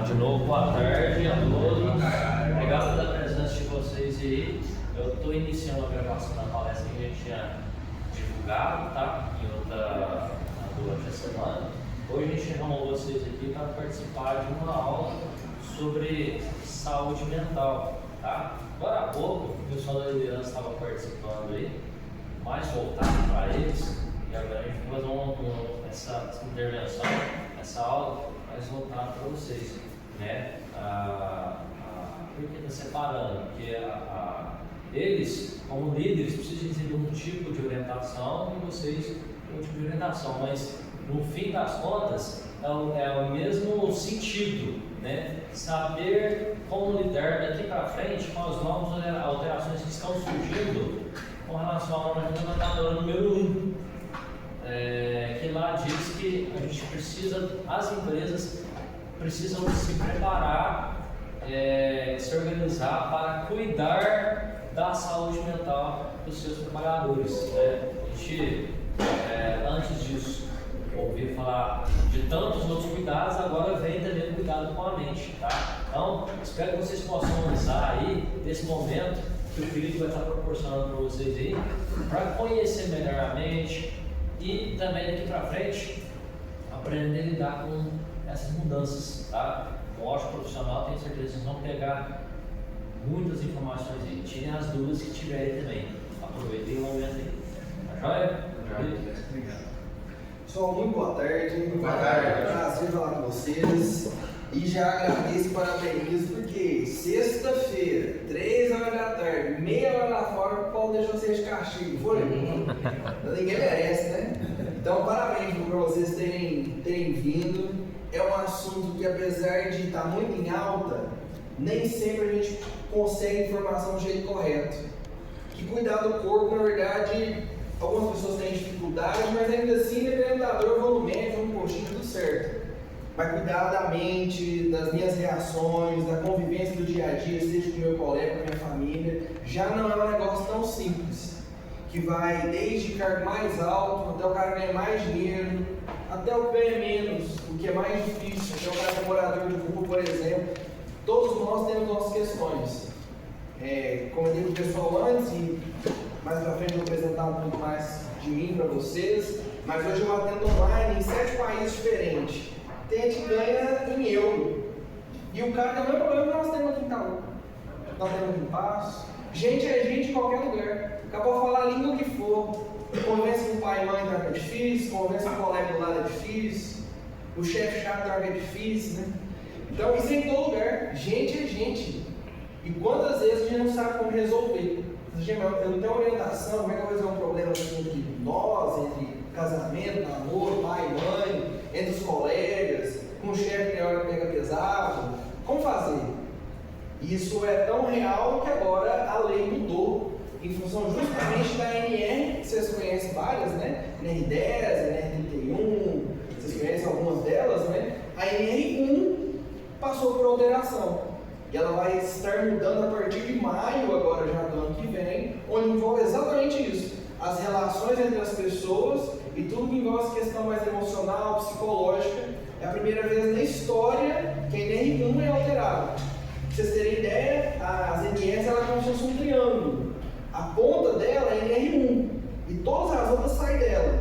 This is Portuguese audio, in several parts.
De novo, boa tarde a todos. Obrigado pela presença de vocês aí. Eu estou iniciando a gravação da palestra que a gente tinha divulgado, tá? Durante a semana. Hoje a gente chamou vocês aqui para participar de uma aula sobre saúde mental, tá? Agora há pouco, o pessoal da liderança estava participando aí, mais voltado para eles, e agora a gente vai fazer essa intervenção, essa aula mais voltada para vocês, né? Por que está separando? Porque eles, como líderes, precisam receber um tipo de orientação e vocês um tipo de orientação, mas no fim das contas é o mesmo sentido, né? Saber como lidar daqui para frente com as novas alterações que estão surgindo com relação à norma regulamentadora número 1, que lá diz que a gente precisa, as empresas precisam se preparar, se organizar para cuidar da saúde mental dos seus trabalhadores, né? A gente, antes disso, ouvi falar de tantos outros cuidados, agora vem também o cuidado com a mente, tá? Então, espero que vocês possam usar aí, nesse momento, que o Felipe vai estar proporcionando para vocês aí, para conhecer melhor a mente e também daqui para frente, aprender a lidar com essas mudanças, tá? O ótimo profissional, tenho certeza que vocês vão pegar muitas informações aí, tirem as dúvidas que tiverem também, aproveitem o momento aí, tá joia? Obrigado. Pessoal, muito boa tarde. Boa tarde. Prazer falar com vocês. E já agradeço e parabenizo porque sexta-feira, 3 horas da tarde, meia hora lá fora, o Paulo deixou vocês de castigo. Foi? Ninguém merece, né? Então, parabéns para vocês terem vindo. É um assunto que, apesar de estar muito em alta, nem sempre a gente consegue informação do jeito correto. Que cuidar do corpo, na verdade, algumas pessoas têm dificuldade, mas ainda assim, dependendo da dor, vou no médico, vou no postinho, tudo certo. Mas cuidar da mente, das minhas reações, da convivência do dia a dia, seja com o meu colega, com a minha família, já não é um negócio tão simples. Que vai desde cargo mais alto, até o cara ganhar mais dinheiro, até o que ganha menos, o que é mais difícil, até o cara que é morador de rua, por exemplo. Todos nós temos nossas questões. Como eu disse o pessoal antes, e mais pra frente eu vou apresentar um pouco mais de mim para vocês, mas hoje eu atendo online em 7 países diferentes. Tem gente que ganha em euro. E o cara tem o mesmo problema que nós temos aqui em Itaú. Nós temos aqui em Passo. Gente é gente em qualquer lugar. Acabou de falar a língua que for. Convence com o pai e mãe que é difícil, convence com o colega do lado é difícil, o chefe chato é difícil, né? Então isso é em todo lugar. Gente é gente. E quantas vezes a gente não sabe como resolver? Eu não tenho orientação, como é que eu vou resolver um problema assim, entre nós, entre casamento, namoro, pai e mãe, entre os colegas, com o chefe que tem hora que pega pesado. Como fazer? Isso é tão real que agora a lei mudou em função justamente da NR, que vocês conhecem várias, né? NR10, NR31, vocês conhecem algumas delas, né? A NR1 passou por alteração. E ela vai estar mudando a partir de maio, agora já do ano que vem, onde envolve exatamente isso. As relações entre as pessoas e tudo que envolve essa questão mais emocional, psicológica. É a primeira vez na história que a NR1 é alterada. Pra vocês terem ideia, as NRs ela é como se fosse um triângulo. A ponta dela é NR1 e todas as outras saem dela.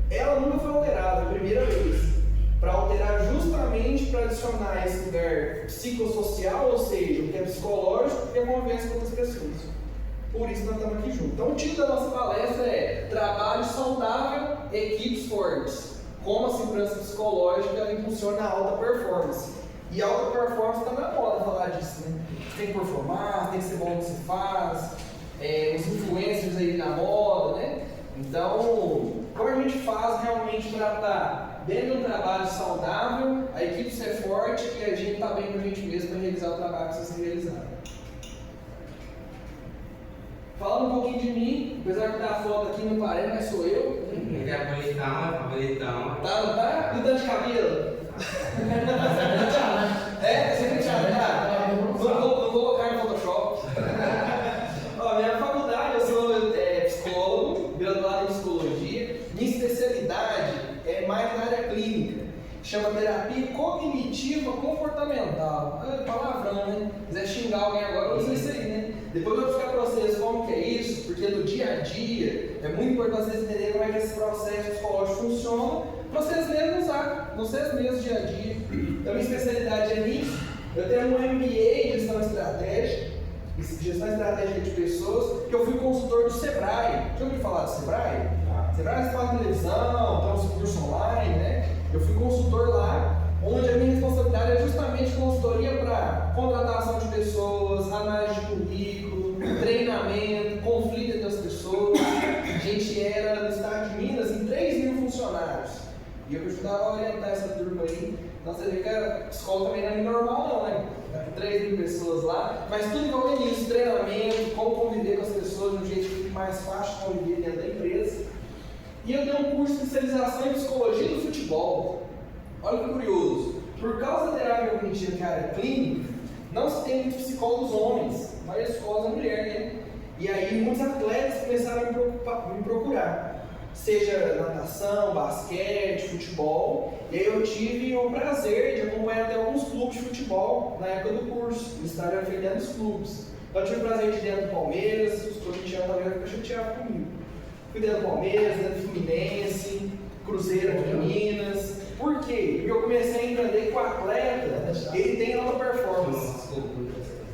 Ela nunca foi alterada, é a primeira vez. Para alterar justamente para adicionar esse lugar psicossocial, ou seja, o que é psicológico e a convivência com outras pessoas. Por isso nós estamos aqui juntos. Então o título da nossa palestra é Trabalho Saudável, Equipes Fortes. Como a segurança psicológica impulsiona a alta performance. E a alta performance está na moda falar disso, né? Tem que performar, tem que ser bom no que se faz, os influencers aí na moda, né? Então, como a gente faz realmente para estar dentro de um trabalho saudável, a equipe ser forte e a gente estar bem com a gente mesmo para realizar o trabalho que vocês têm realizado. Falando um pouquinho de mim, apesar de dar a foto aqui não parece, mas sou eu. Ele é bonitão, bonitão. Tá, não tá? E o tanto de cabelo? Você penteado, tá? Não vou colocar no Photoshop. Ó, minha faculdade, eu sou psicólogo, graduado em psicologia. Minha especialidade é mais na área clínica. chama terapia cognitiva comportamental. Palavrão, né? Se quiser xingar alguém agora, usa isso aí, né? Depois eu vou explicar para vocês como que é isso, porque no dia a dia é muito importante vocês entenderem como é que esse processo psicológico funciona, para vocês mesmos usar, vocês mesmos dia a dia. Então, minha especialidade é nisso. Eu tenho um MBA em gestão estratégica, de pessoas, que eu fui consultor do Sebrae. Já ouviu falar do Sebrae? Sebrae você fala televisão, tem uns cursos online, né? Eu fui consultor lá, onde a minha responsabilidade é justamente consultoria para contratação de pessoas, análise de currículo, treinamento, conflito entre as pessoas. A gente era no estado de Minas em 3.000 funcionários. E eu ajudava a orientar essa turma aí. Então você vê que a escola também não é normal não, né? 3.000 pessoas lá, mas tudo envolvendo isso, treinamento, como conviver com as pessoas de um jeito que fique mais fácil de conviver dentro da empresa. E eu dei um curso de especialização em psicologia do futebol. Olha que curioso, por causa da terapia cognitiva que era clínica, não se tem muitos psicólogos homens, mas psicólogos é mulher, né? E aí muitos atletas começaram a me procurar. Seja natação, basquete, futebol. E aí eu tive o prazer de acompanhar até alguns clubes de futebol na época do curso. Eles estavam dentro dos clubes. Então eu tive o prazer de ir dentro do Palmeiras, os corintianos talvez ficam chateados comigo. Fui dentro do Palmeiras, dentro do Fluminense, Cruzeiro de Minas. Por quê? Porque eu comecei a entender que o atleta, ele tem alta performance.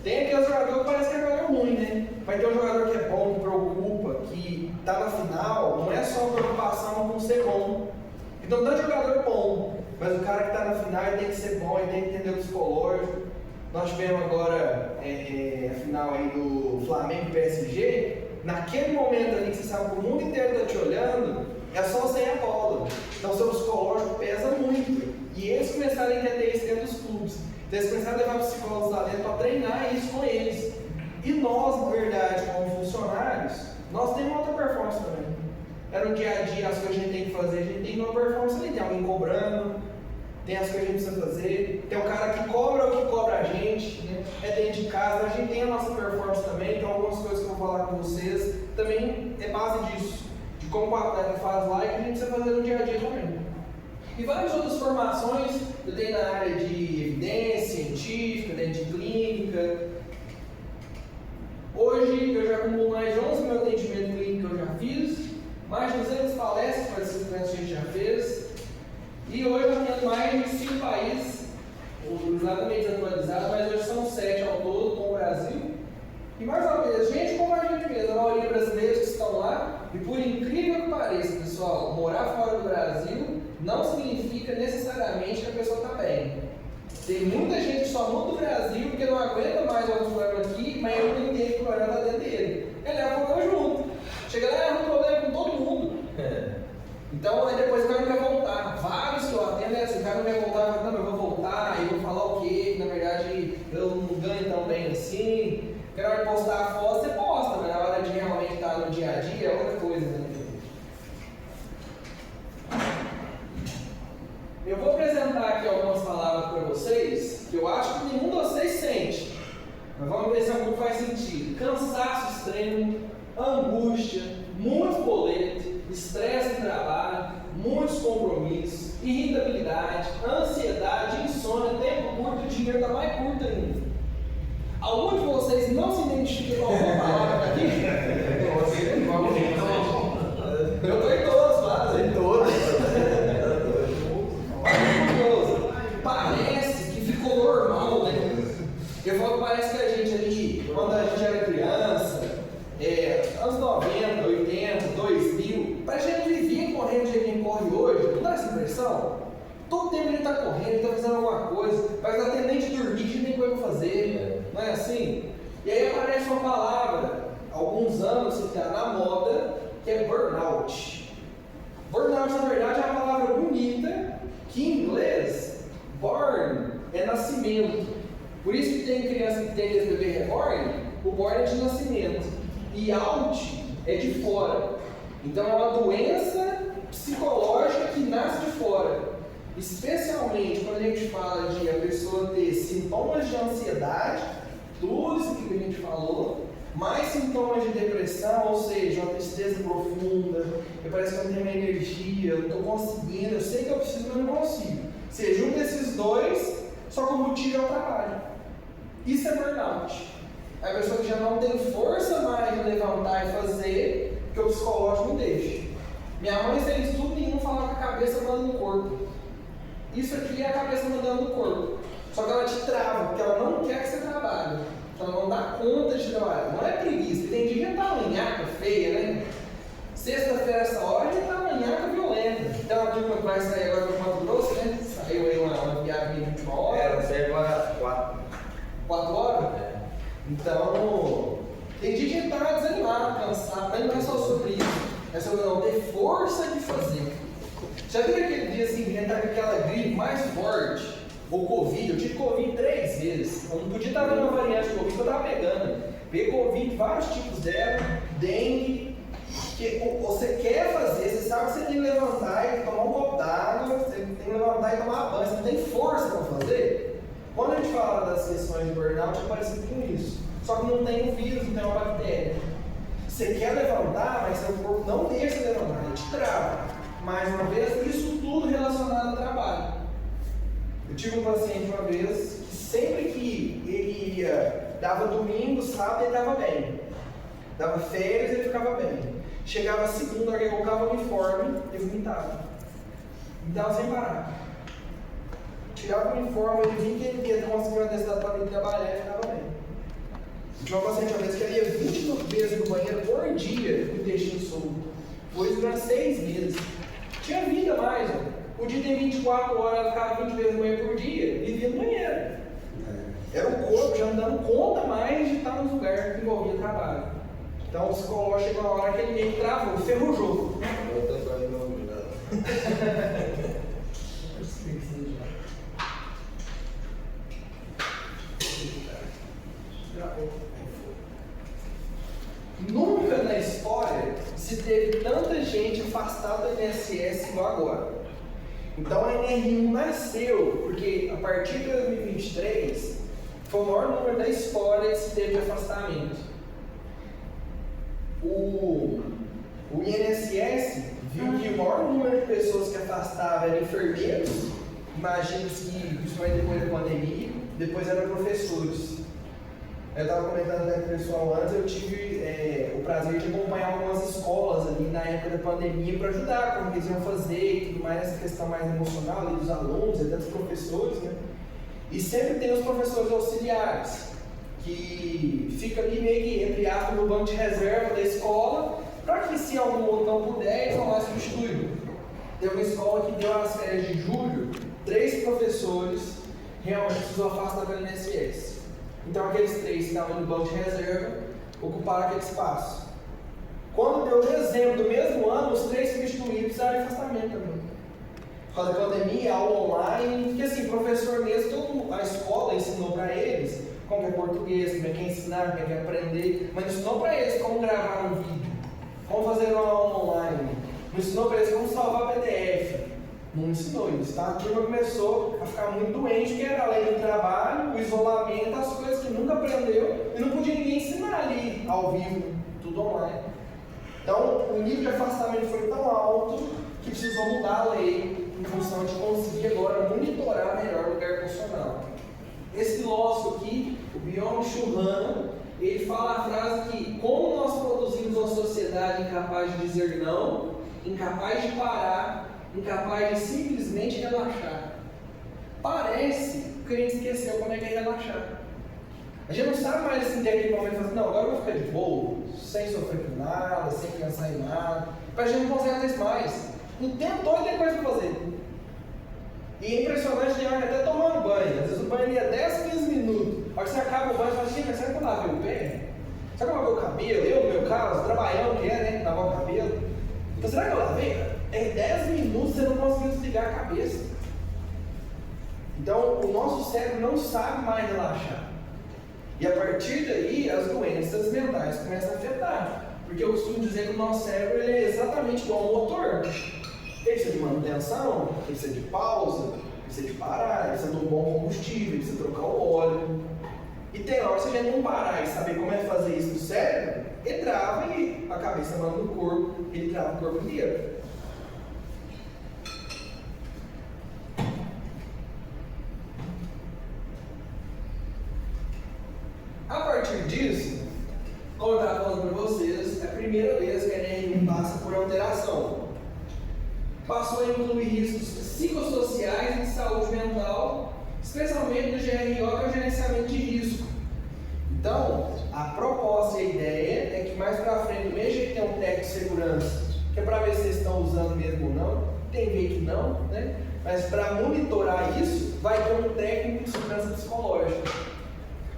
Tem aquele jogador que parece que é jogador ruim, né? Vai ter um jogador que é bom, que preocupa, que está na final, não é só preocupação com ser bom. Então, tanto jogador bom, mas o cara que está na final ele tem que ser bom, ele tem que entender o psicológico. Nós tivemos agora a final aí do Flamengo e PSG. Naquele momento ali que você sabe que o mundo inteiro está te olhando, é só você ir a bola. Então, seu psicológico pesa muito. E eles começaram a entender isso dentro dos clubes. Então, eles começaram a levar psicólogos lá dentro para treinar isso com eles. E nós, na verdade, como funcionários, nós temos outra performance também. É no dia a dia as coisas que a gente tem que fazer, a gente tem uma performance ali, tem alguém cobrando, tem as coisas que a gente precisa fazer, tem o cara que cobra o que cobra a gente, né? É dentro de casa, a gente tem a nossa performance também, então algumas coisas que eu vou falar com vocês também é base disso, de como o atleta faz lá e que a gente precisa fazer no dia a dia também. E várias outras formações, eu tenho na área de evidência científica, dentro de clínica. Hoje eu já acumulo mais de 11 mil atendimentos clínicos que eu já fiz, mais de 200 palestras participantes que a gente já fez, e hoje eu tenho mais de 5 países, exatamente atualizados, mas hoje são 7 ao todo com o Brasil. E mais uma vez, gente como a gente mesmo, a maioria brasileiros que estão lá, e por incrível que pareça, pessoal, morar fora do Brasil não significa necessariamente que a pessoa está bem. Tem muita gente que só muda do Brasil porque não aguenta mais alguns problemas aqui, mas eu não entendo que o problema está dentro dele. Ele leva o problema junto. Chega lá e leva o problema com todo mundo. Então, aí depois o cara não quer voltar. Vários que eu atendo é assim, o cara não quer voltar, não, eu vou voltar, eu vou falar o quê? Que na verdade eu não ganho tão bem assim. Porque na hora de postar a foto, você posta, mas na hora de realmente estar no dia a dia é outra coisa, né? Eu vou apresentar aqui algumas palavras para vocês que eu acho que nenhum de vocês sente. Mas vamos ver se algum faz sentido. Cansaço extremo, angústia, muito boleto, estresse no trabalho, muitos compromissos, irritabilidade, ansiedade, insônia, tempo curto, o dinheiro está mais curto ainda. Algum de vocês não se identifica com alguma palavra aqui? Eu estou em todos, claro. Em todos. Parece que ficou normal, né? Eu falo que parece que a gente ali, quando a gente era criança, anos 90, 80, 2000, parece que a gente vivia correndo do jeito que a gente corre hoje. Não dá essa impressão? Todo tempo ele está correndo, ele está fazendo alguma coisa, mas dá tempo nem de dormir, que não tem coisa para fazer, não é assim? E aí aparece uma palavra, há alguns anos, que está na moda, que é burnout. Burnout, na verdade, é uma palavra bonita, que em inglês, born é nascimento. Por isso que tem criança que tem esse bebê reborn, o born é de nascimento. E out é de fora. Então é uma doença psicológica que nasce de fora. Especialmente quando a gente fala de a pessoa ter sintomas de ansiedade, tudo isso que a gente falou, mais sintomas de depressão, ou seja, uma tristeza profunda, que parece que eu não tenho minha energia, eu não estou conseguindo, eu sei que eu preciso, mas não consigo. Você junta esses dois, só que o motivo é o trabalho. Isso é burnout. É a pessoa que já não tem força mais de levantar e fazer, porque o psicológico não deixa. Minha mãe fez tudo e não falava que a cabeça manda no corpo. Isso aqui é a cabeça mandando no corpo. Só que ela te trava, porque ela não quer que você trabalhe. Ela não dá conta de trabalhar. Não é preguiça. Tem dia que tá uma nhaca feia, né? Sexta-feira, essa hora, já tá uma nhaca violenta. Então, a turma que vai sair agora do Mato Grosso, né? Saiu aí uma viagem de última hora. Serve às 4. 4 horas? Então, tem dia que tá desanimado, cansado, mas não é só sobre isso. É sobre não ter força de fazer. Já viu aquele dia assim, que a gente tá com aquela gripe mais forte? O Covid, eu tive Covid 3 vezes. Eu não podia estar dando uma variante de Covid que eu estava pegando. Peguei Covid, vários tipos dela, dengue. Que você quer fazer, você sabe que você tem que levantar e tomar um copo d'água, você tem que levantar e tomar banho, você não tem força para fazer. Quando a gente fala das questões de burnout, é parecido com isso. Só que não tem um vírus, não tem uma bactéria. Você quer levantar, mas seu corpo não deixa você levantar, ele te trava. Mais uma vez, isso tudo relacionado ao trabalho. Eu tive um paciente uma vez que sempre que ele ia, dava domingo, sábado, ele estava bem. Dava férias, ele ficava bem. Chegava segunda, ele colocava o uniforme, ele vomitava. Vomitava sem parar. Tirava o uniforme, ele vinha que ele ia conseguir uma necessidade para ele trabalhar e ficava bem. Eu tinha uma paciente uma vez que ela ia 20 vezes no banheiro por dia com o intestino solto. Foi durante 6 meses. Tinha vida mais, ó. Podia ter 24 horas, ela ficava 20 vezes no banheiro por dia e vivia no banheiro. Era o corpo já não dando conta mais de estar nos lugares que envolvia trabalho. Então o psicólogo chegou uma hora que ele meio que travou, ferrujou. Nunca na história se teve tanta gente afastada do INSS igual agora. Então a NR1 nasceu porque a partir de 2023 foi o maior número da história que se teve de afastamento. O INSS viu que o maior número de pessoas que afastavam eram enfermeiros, imagino que principalmente depois da pandemia, depois eram professores. Eu estava comentando com o pessoal antes, eu tive o prazer de acompanhar algumas escolas ali na época da pandemia para ajudar, como eles iam fazer e tudo mais, essa questão mais emocional ali dos alunos, até dos professores, né? E sempre tem os professores auxiliares, que fica ali meio que entre aspas no banco de reserva da escola, para que se algum outro não puder, eles vão lá substituir. Tem uma escola que deu nas férias de julho, 3 professores realmente precisou afastar pelo INSS. Então aqueles 3 que estavam no banco de reserva ocuparam aquele espaço. Quando deu dezembro do mesmo ano, os 3 substituídos precisaram de afastamento também. Por causa da pandemia, aula online, porque assim, professor mesmo, a escola ensinou para eles como é português, como é que ensinar, como é que aprender, mas não ensinou para eles como gravar um vídeo, como fazer uma aula online, não ensinou para eles como salvar PDF, não ensinou isso, tá? A turma começou a ficar muito doente, que era além do trabalho, o isolamento, as coisas que nunca aprendeu e não podia ninguém ensinar ali ao vivo, tudo online. Então, o nível de afastamento foi tão alto que precisou mudar a lei em função de conseguir agora monitorar melhor o lugar funcional. Esse filósofo aqui, o Byung-Chul Han, ele fala a frase que como nós produzimos uma sociedade incapaz de dizer não, incapaz de parar, incapaz de simplesmente relaxar. Parece que a gente esqueceu como é que é relaxar. A gente não sabe mais assim, ter aquele momento de falar assim, não, agora eu vou ficar de boa, sem sofrer com nada, sem pensar em nada. A gente não consegue fazer isso mais. O tempo todo tem coisa para fazer. E é impressionante, tem hora até tomando banho. Às vezes o banho ia 10, 15 minutos. A hora que você acaba o banho, você fala assim, mas será que eu lavei o pé? Será que eu lavei o cabelo? Eu, no meu caso, trabalhando que é, né? Lavar o cabelo. Então será que eu lavei? Em 10 minutos você não conseguiu desligar a cabeça. Então o nosso cérebro não sabe mais relaxar. E a partir daí as doenças mentais começam a afetar. Porque eu costumo dizer que o nosso cérebro ele é exatamente igual ao motor. Ele precisa de manutenção, ele precisa de pausa, ele precisa de parar, ele precisa de um bom combustível, ele precisa trocar o óleo. E tem hora que se a gente não parar e saber como é fazer isso no cérebro, ele trava e a cabeça manda no corpo, ele trava o corpo inteiro. partir disso, como eu estava falando para vocês, é a primeira vez que a NR1 passa por alteração. Passou a incluir riscos psicossociais e de saúde mental, especialmente no GRO, que é o gerenciamento de risco. Então, a proposta e a ideia é que mais para frente, mesmo que tenha um técnico de segurança, que é para ver se vocês estão usando mesmo ou não, tem que ver que não, né? Mas para monitorar isso, vai ter um técnico de segurança psicológica,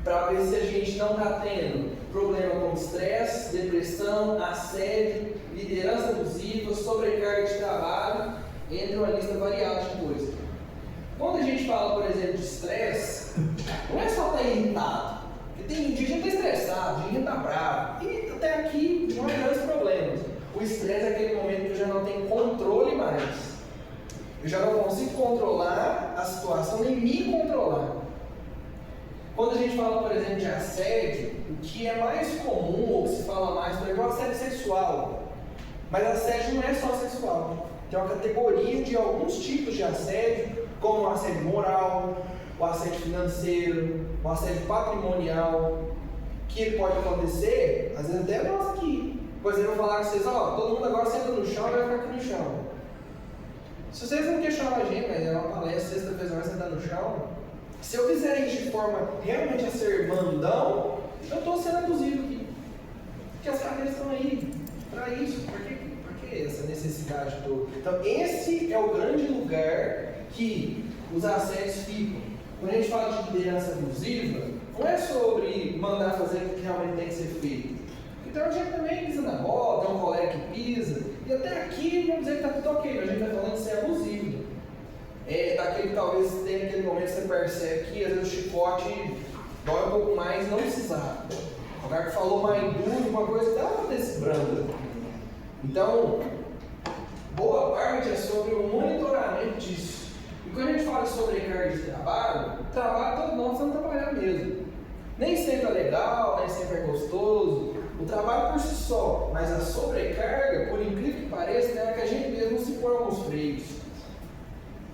para ver se a gente não está tendo problema com estresse, depressão, assédio, liderança abusiva, sobrecarga de trabalho, entre uma lista variada de coisas. Quando a gente fala, por exemplo, de estresse, não é só estar irritado, porque tem dia que a gente está estressado, dia que a gente está bravo, e até aqui não há grandes problemas. O estresse é aquele momento que eu já não tenho controle mais. Eu já não consigo controlar a situação, nem me controlar. Quando a gente fala, por exemplo, de assédio, o que é mais comum, ou que se fala mais, por exemplo, é o assédio sexual. Mas assédio não é só sexual. Tem uma categoria de alguns tipos de assédio, como o assédio moral, o assédio financeiro, o assédio patrimonial, que ele pode acontecer, às vezes até nós aqui. Por exemplo, eu vou falar com vocês, ó, todo mundo agora senta no chão e vai ficar aqui no chão. Se vocês não questionam a gente, mas é uma palestra, sexta-feira vai sentar no chão, se eu fizer isso de forma realmente a ser mandão, eu estou sendo abusivo aqui. Porque as cadeiras estão aí para isso. Por que essa necessidade toda? Então, esse é o grande lugar que os assédios ficam. Quando a gente fala de liderança abusiva, não é sobre mandar fazer o que realmente tem que ser feito. Então, a gente também pisa na bola, tem um colega que pisa, e até aqui vamos dizer que está tudo ok, mas a gente está falando de ser abusivo. É daquele que talvez tenha aquele momento que você percebe que às vezes o chicote dói um pouco mais e não precisava. O cara que falou mais duro, uma coisa, dá para ter esse brando. Então, boa parte é sobre o monitoramento disso. E quando a gente fala de sobrecarga de trabalho todo mundo precisa trabalhar mesmo. Nem sempre é legal, nem sempre é gostoso. O trabalho por si só, mas a sobrecarga, por incrível que pareça, é que a gente mesmo se põe alguns freios.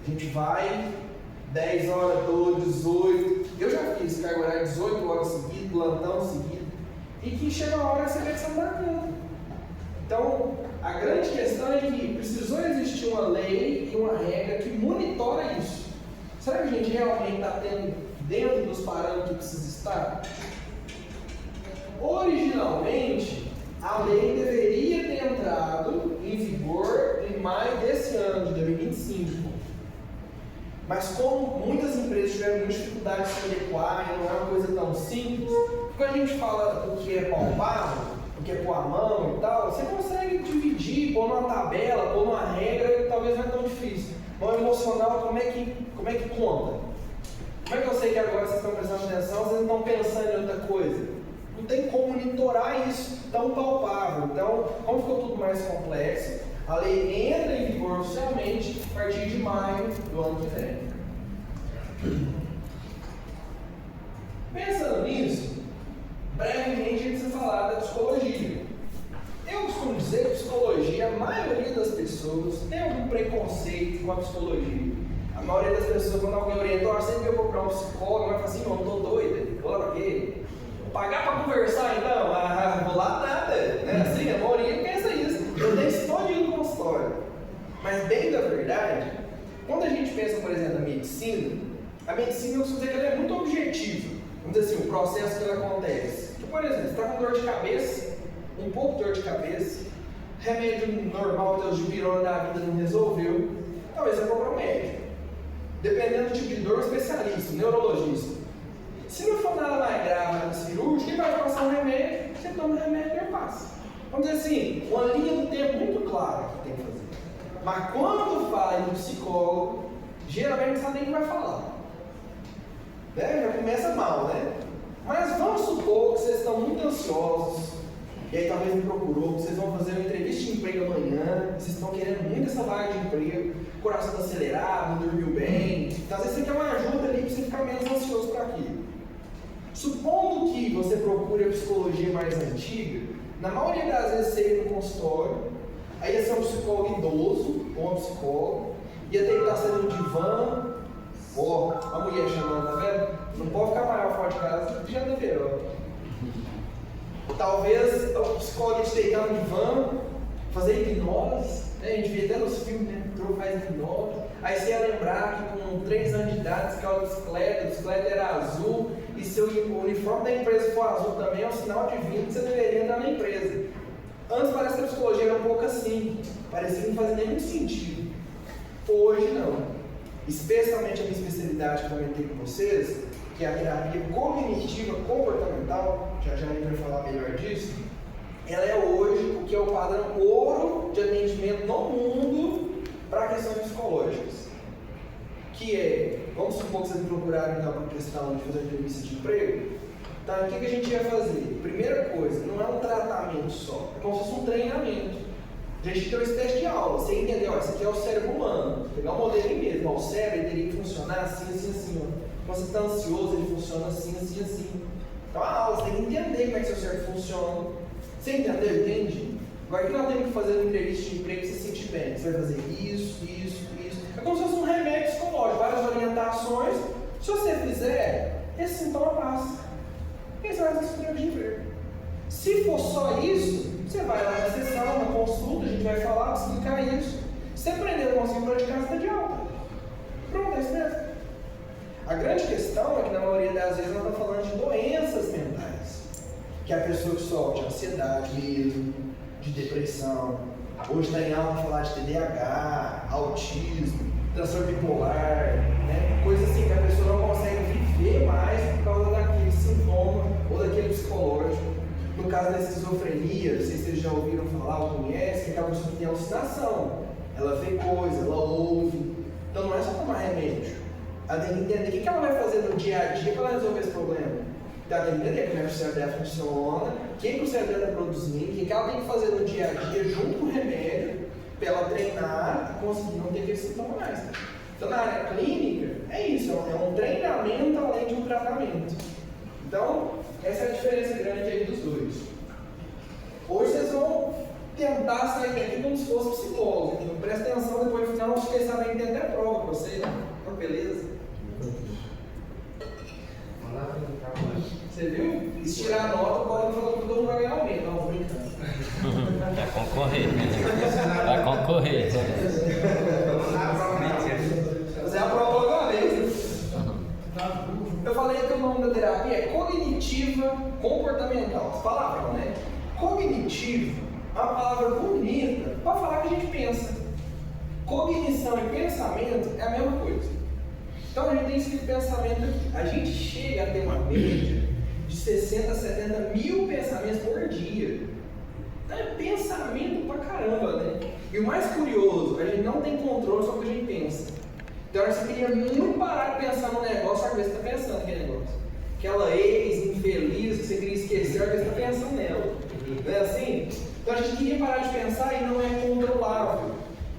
A gente vai 10 horas, 12, 18. Eu já fiz carga horária 18 horas seguidas, plantão seguido. E que chega uma hora que você vê que você não dá conta. Então, a grande questão é que precisou existir uma lei e uma regra que monitora isso. Será que a gente realmente está tendo dentro dos parâmetros que precisa estar? Originalmente, a lei deveria ter entrado em vigor em maio desse ano, de 2025. Mas como muitas empresas tiveram muita dificuldade de se adequar e não é uma coisa tão simples, quando a gente fala do que é palpável, o que é pôr a mão e tal, você consegue dividir, pôr numa tabela, pôr numa regra, que talvez não é tão difícil. Mas o emocional, como é que conta? Como é que eu sei que agora vocês estão prestando atenção, vocês não estão pensando em outra coisa? Não tem como monitorar isso tão palpável. Então, como ficou tudo mais complexo, a lei entra em vigor oficialmente a partir de maio do ano que vem. Pensando nisso, brevemente a gente precisa falar da psicologia. Eu costumo dizer que psicologia, a maioria das pessoas tem algum preconceito com a psicologia. A maioria das pessoas, quando alguém orienta, sempre eu vou procurar um psicólogo, vai falar assim, não, eu tô doida, vou lá pra quê? Pagar para conversar então? Ah, vou lá nada. Né? Assim, a maioria pensa isso. Eu tenho isso todinho no consultório. Mas bem da verdade, quando a gente pensa, por exemplo, na medicina, a medicina eu costumo dizer que ela é muito objetiva. Vamos dizer assim, o processo que ela acontece. Então, por exemplo, você está com dor de cabeça, um pouco de dor de cabeça, remédio normal, teus de pirona da vida não resolveu, talvez você compre um médico. Dependendo do tipo de dor, um especialista, um neurologista. Se não for nada mais grave na cirúrgica, ele vai passar um remédio, você toma o remédio e passa. Vamos dizer assim, uma linha do tempo muito clara que tem que fazer. Mas quando fala em um psicólogo, geralmente não sabe nem o que vai falar. Né? Já começa mal, né? Mas vamos supor que vocês estão muito ansiosos, e aí talvez me procurou, que vocês vão fazer uma entrevista de emprego amanhã, vocês estão querendo muito essa vaga de emprego, o coração está acelerado, não dormiu bem, então às vezes você quer uma ajuda ali para você ficar menos ansioso para aquilo. Supondo que você procure a psicologia mais antiga, na maioria das vezes você ia no consultório, aí ia ser um psicólogo idoso, ou uma psicóloga, ia ter que estar sendo um divã, ó, a mulher chamando, tá vendo? Não pode ficar maior fora de casa, já deverou. Talvez o psicólogo te deitar no divã, fazer hipnose, né? A gente vê até nos filmes, né? O faz hipnose. Aí você ia lembrar que com 3 anos de idade você caiu de bicicleta, a bicicleta era azul, e seu uniforme da empresa for azul também é um sinal divino que você deveria entrar na empresa. Antes parece que a psicologia era um pouco assim, parecia que não fazia nem muito sentido. Hoje não. Especialmente a minha especialidade que eu comentei com vocês, que é a terapia cognitiva comportamental, já a gente vai falar melhor disso, ela é hoje o que é o padrão ouro de atendimento no mundo para questões psicológicas. Que é, vamos supor que vocês me procuraram então para questão de fazer uma entrevista de emprego. Então, o que a gente ia fazer? Primeira coisa, não é um tratamento só, é como se fosse um treinamento. A gente tem uma espécie de aula, você entendeu? Isso aqui é o cérebro humano, pegar um modelinho mesmo, o cérebro teria que funcionar assim, assim, assim. Ó. Quando você está ansioso, ele funciona assim, assim, assim. Então, a aula, você tem que entender como é que seu cérebro funciona. Você entendeu? Entende? Agora, o que nós temos que fazer numa entrevista de emprego para você se sentir bem? Você vai fazer isso, isso, isso. É como se fosse um remédio psicológico, várias orientações. Se você fizer, esse sintoma passa. E você vai fazer esse emprego de emprego. Se for só isso, você vai lá na sessão, na consulta, a gente vai falar, explicar isso. Se você aprender a conseguir praticar, você está de alta. Pronto, é isso mesmo. A grande questão é que na maioria das vezes nós estamos falando de doenças mentais. Que a pessoa que sofre de ansiedade mesmo, de depressão. Hoje está em alta falar de TDAH, autismo, transtorno bipolar, né? Coisa assim que a pessoa não consegue viver mais por causa daquele sintoma ou daquele psicológico. No caso da esquizofrenia, não sei se vocês já ouviram falar ou conhecem, que aquela pessoa que tem alucinação. Ela vê coisa, ela ouve. Então não é só tomar remédio. Ela tem que entender o que ela vai fazer no dia a dia para resolver esse problema. Então ela tem que entender como é que o cérebro dela funciona, o que o cérebro dela está produzindo, o que ela tem que fazer no dia a dia junto com o remédio, para ela treinar e conseguir não ter aquele sintoma mais. Então na área clínica, é isso, é um treinamento além de um tratamento. Então, essa é a diferença grande aí dos dois. Hoje vocês vão tentar sair daqui como se fosse psicólogo. Então, presta atenção, depois no final vocês sabem que tem até prova para você. Então, beleza? Você viu? E se tirar a nota, pode falar que todo mundo vai ganhar aumento. Não, vou brincando. Vai concorrer. Vai concorrer. Você aprova logo uma vez. Eu falei que o nome da terapia é cognitiva comportamental. Palavra, né? Cognitivo é uma palavra bonita para falar que a gente pensa. Cognição e pensamento é a mesma coisa. Então a gente tem esse pensamento aqui. A gente chega a ter uma média de 60 a 70 mil pensamentos por dia. Então é pensamento pra caramba, né? E o mais curioso, a gente não tem controle sobre o que a gente pensa. Então você queria muito parar de pensar no negócio, só que você está pensando naquele negócio. Aquela ex infeliz que você queria esquecer, só que você está pensando nela. Não é assim? Então a gente queria parar de pensar e não é controlável.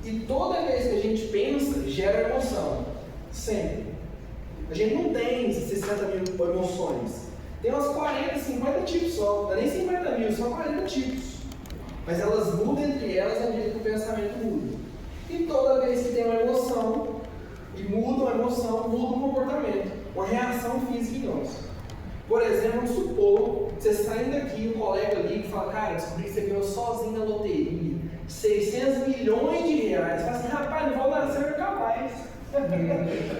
E toda vez que a gente pensa, gera emoção. Sempre. A gente não tem 60 mil emoções. Tem umas 40, 50 tipos só. Não é nem 50 mil, só 40 tipos. Mas elas mudam entre elas à medida que o pensamento muda. E toda vez que tem uma emoção, e muda a emoção, muda o comportamento. Uma reação física em nós. Por exemplo, vamos supor, você saindo aqui, um colega ali que fala, cara, descobri que você ganhou sozinho na loteria, 600 milhões de reais. Você fala assim, rapaz, não vou nascer nunca mais.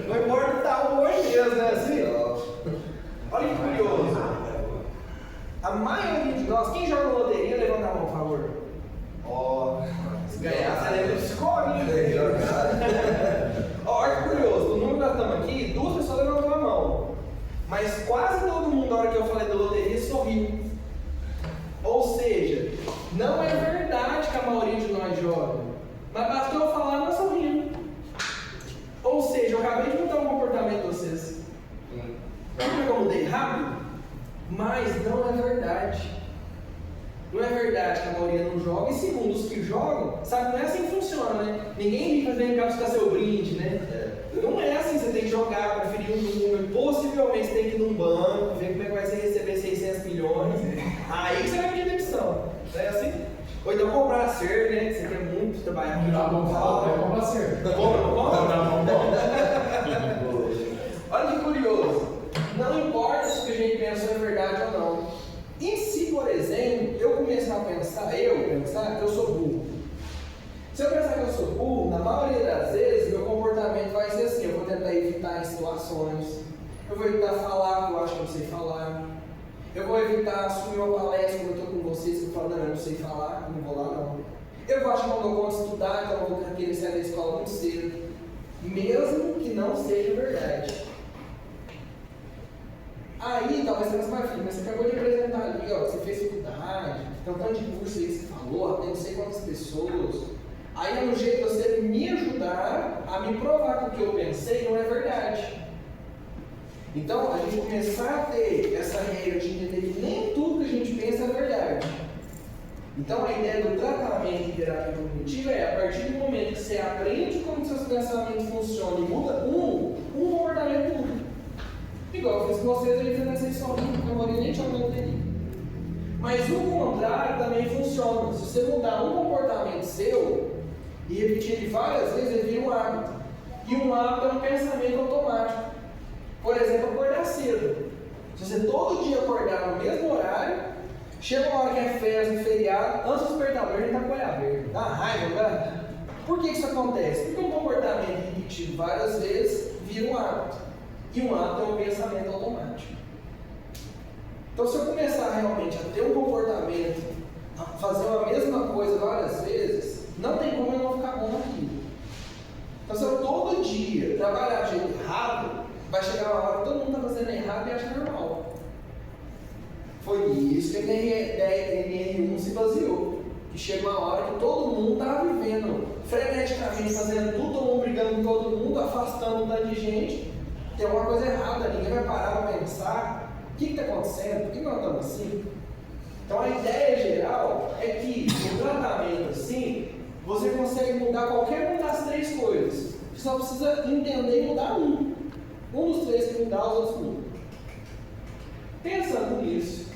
Não importa o tal hoje mesmo, né? Assim, olha que curioso. A maioria de nós, quem joga loteria, levanta a mão, por favor. Ó, se ganhar, você lembra do score. Olha que curioso, o número que nós estamos aqui, 2 pessoas levantaram a mão. Mas quase todo mundo, na hora que eu falei da loteria, sorriu. Ou seja, não é verdade que a maioria de nós joga. Mas bastou eu falar, nós sorrimos. Ou seja, eu acabei de mudar o comportamento de vocês. Viu que eu mudei rápido? Mas não é verdade. Não é verdade que a maioria não joga. E segundo, os que jogam, sabe, não é assim que funciona, né? Ninguém vem cá buscar seu brinde, né? Não é assim, você tem que jogar, conferir um número. Possivelmente você tem que ir num banco, ver como é que vai ser receber 600 milhões. Aí você vai pedir demissão. Não é assim? Ou então comprar ser, né? Você quer muito trabalhar muito. Tá bom, fala, vai comprar ser. Olha que curioso. Não importa se o que a gente pensa é verdade ou não. por exemplo, eu começar a pensar, eu sou burro. Se eu pensar que eu sou burro, na maioria das vezes, meu comportamento vai ser assim, eu vou tentar evitar em situações, eu vou evitar falar o que eu acho que eu sei falar, eu vou evitar assumir uma palestra quando eu estou com vocês, que eu falo, não, eu não sei falar, não vou lá não. Eu vou achar que quando eu vou estudar, então eu vou querer sair da escola muito cedo, mesmo que não seja verdade. Aí, talvez você pense, mas filho, mas você acabou de apresentar ali, ó, você fez faculdade, tem um tanto de curso aí que você falou, tem não sei quantas pessoas. Aí é um jeito de você me ajudar a me provar que o que eu pensei não é verdade. Então, a gente começar a ter essa regra de entender que nem tudo que a gente pensa é verdade. Então, a ideia do tratamento em terapia cognitiva é, a partir do momento que você aprende como seus pensamentos funcionam e muda um comportamento muda. Igual eu fiz com vocês, ele fez essa história, a maioria nem tinha loteria. Mas o contrário também funciona. Se você mudar um comportamento seu e repetir ele várias vezes, ele vira um hábito. E um hábito é um pensamento automático. Por exemplo, acordar cedo. Se você todo dia acordar no mesmo horário, chega uma hora que é festa, feriado, antes do despertador ele está com o olho aberto. Dá raiva, né? Por que isso acontece? Porque um comportamento repetido várias vezes vira um hábito. E um hábito é um pensamento automático. Então, se eu começar realmente a ter um comportamento, a fazer a mesma coisa várias vezes, não tem como eu não ficar bom naquilo. Então, se eu todo dia trabalhar de jeito errado, vai chegar uma hora que todo mundo está fazendo errado e acha normal. Foi isso que a NR1 se baseou. Que chega uma hora que todo mundo está vivendo freneticamente, fazendo tudo, todo mundo brigando com todo mundo, afastando um tanto de gente. Tem alguma coisa errada, ninguém vai parar para pensar o que está acontecendo, por que nós estamos assim. Então a ideia geral é que no tratamento assim, você consegue mudar qualquer uma das três coisas. Você só precisa entender e mudar um. Um dos três que mudar, os outros mudam. Pensando nisso,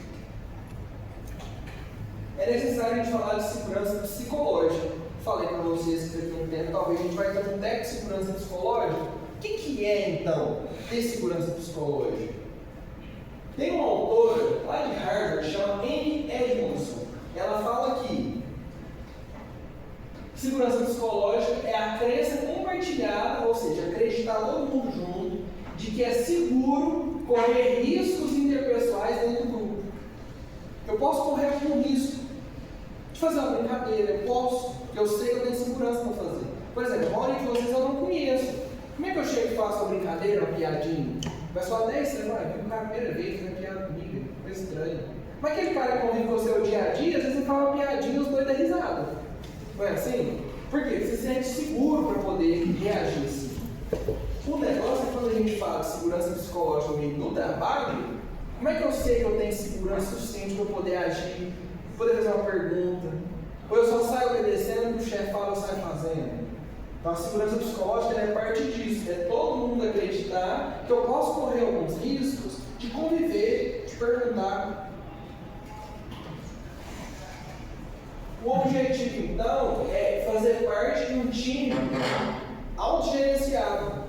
é necessário a gente falar de segurança psicológica. Falei para vocês que daqui a um tempo talvez a gente vai ter um técnico de segurança psicológica. O que é então ter segurança psicológica? Tem uma autora lá de Harvard, chama Amy Edmondson. Ela fala que segurança psicológica é a crença compartilhada, ou seja, acreditar todo mundo junto, de que é seguro correr riscos interpessoais dentro do grupo. Eu posso correr algum risco de fazer uma brincadeira, eu posso, porque eu sei que eu tenho segurança para fazer. Por exemplo, a maioria de vocês eu não conheço. Como é que eu chego e faço uma brincadeira, uma piadinha? O pessoal até estranho, o cara primeira vez fazendo piada comigo, coisa estranha. Mas aquele cara que convive com você o dia a dia, às vezes ele fala uma piadinha e os dois dão risada. Não é assim? Por quê? Você se sente seguro para poder reagir assim. O negócio é quando a gente fala de segurança psicológica no trabalho, como é que eu sei que eu tenho segurança suficiente para poder agir, poder fazer uma pergunta? Ou eu só saio obedecendo o que o chefe fala, eu saio fazendo? Então a segurança psicológica é parte disso, é todo mundo acreditar que eu posso correr alguns riscos de conviver, de perguntar. O objetivo então é fazer parte de um time autogerenciado.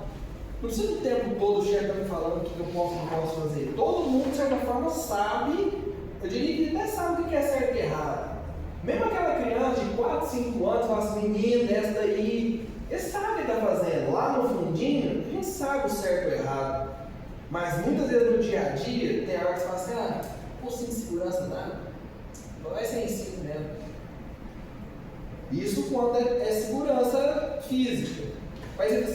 Não precisa do tempo todo o chefe me falando o que eu posso e não posso fazer. Todo mundo de certa forma sabe, eu diria que até sabe o que é certo e errado. Mesmo aquela criança de 4, 5 anos fala assim, menino, essa daí, ele sabe o que está fazendo. Lá no fundinho, a gente sabe o certo e o errado. Mas muitas vezes no dia a dia, tem hora que você fala assim, pô, sem segurança nada. Vai ser ensino mesmo. Isso quando é segurança física. Mas ele diz,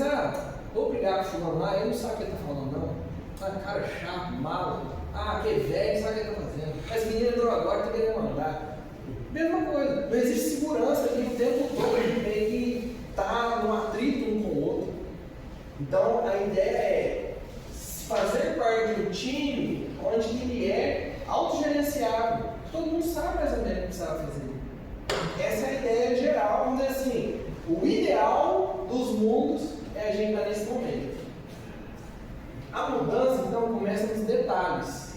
vou brigar com o fulano lá, ele não sabe o que ele está falando não. Cara chato, malo. Que velho, sabe o que ele está fazendo. Mas menino entrou agora, está querendo mandar. Mesma coisa, não existe segurança aqui o tempo todo, a gente tem que estar num atrito um com o outro. Então a ideia é fazer parte de um time onde ele é autogerenciável. Todo mundo sabe mais ou menos o que precisa fazer. Essa é a ideia geral, vamos dizer assim, o ideal dos mundos é a gente estar nesse momento. A mudança então começa nos detalhes.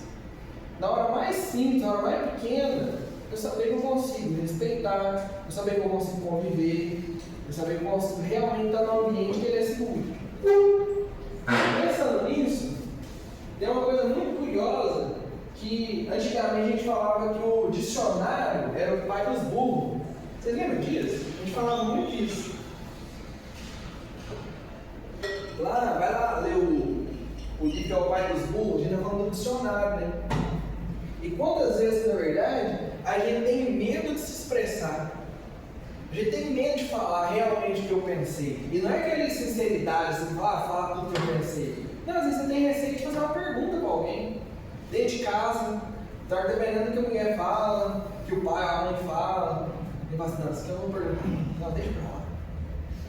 Na hora mais simples, na hora mais pequena, eu saber que eu consigo respeitar, eu saber que eu consigo conviver, eu saber que eu consigo realmente estar num ambiente que ele é seguro. Pensando nisso, tem uma coisa muito curiosa que antigamente a gente falava que o dicionário era o pai dos burros. Vocês lembram disso? A gente falava muito disso. Lá, vai lá ler o livro que é o pai dos burros, a gente está falando do dicionário, né? E quantas vezes, na verdade, a gente tem medo de se expressar. A gente tem medo de falar realmente o que eu pensei. E não é aquela sinceridade, assim, falar tudo que eu pensei. Não, às vezes você tem receio de fazer uma pergunta para alguém. Dentro de casa, tá dependendo do que a mulher fala, que o pai, a mãe fala. E fala assim, não, isso aqui eu vou perguntar. Não, deixa pra lá.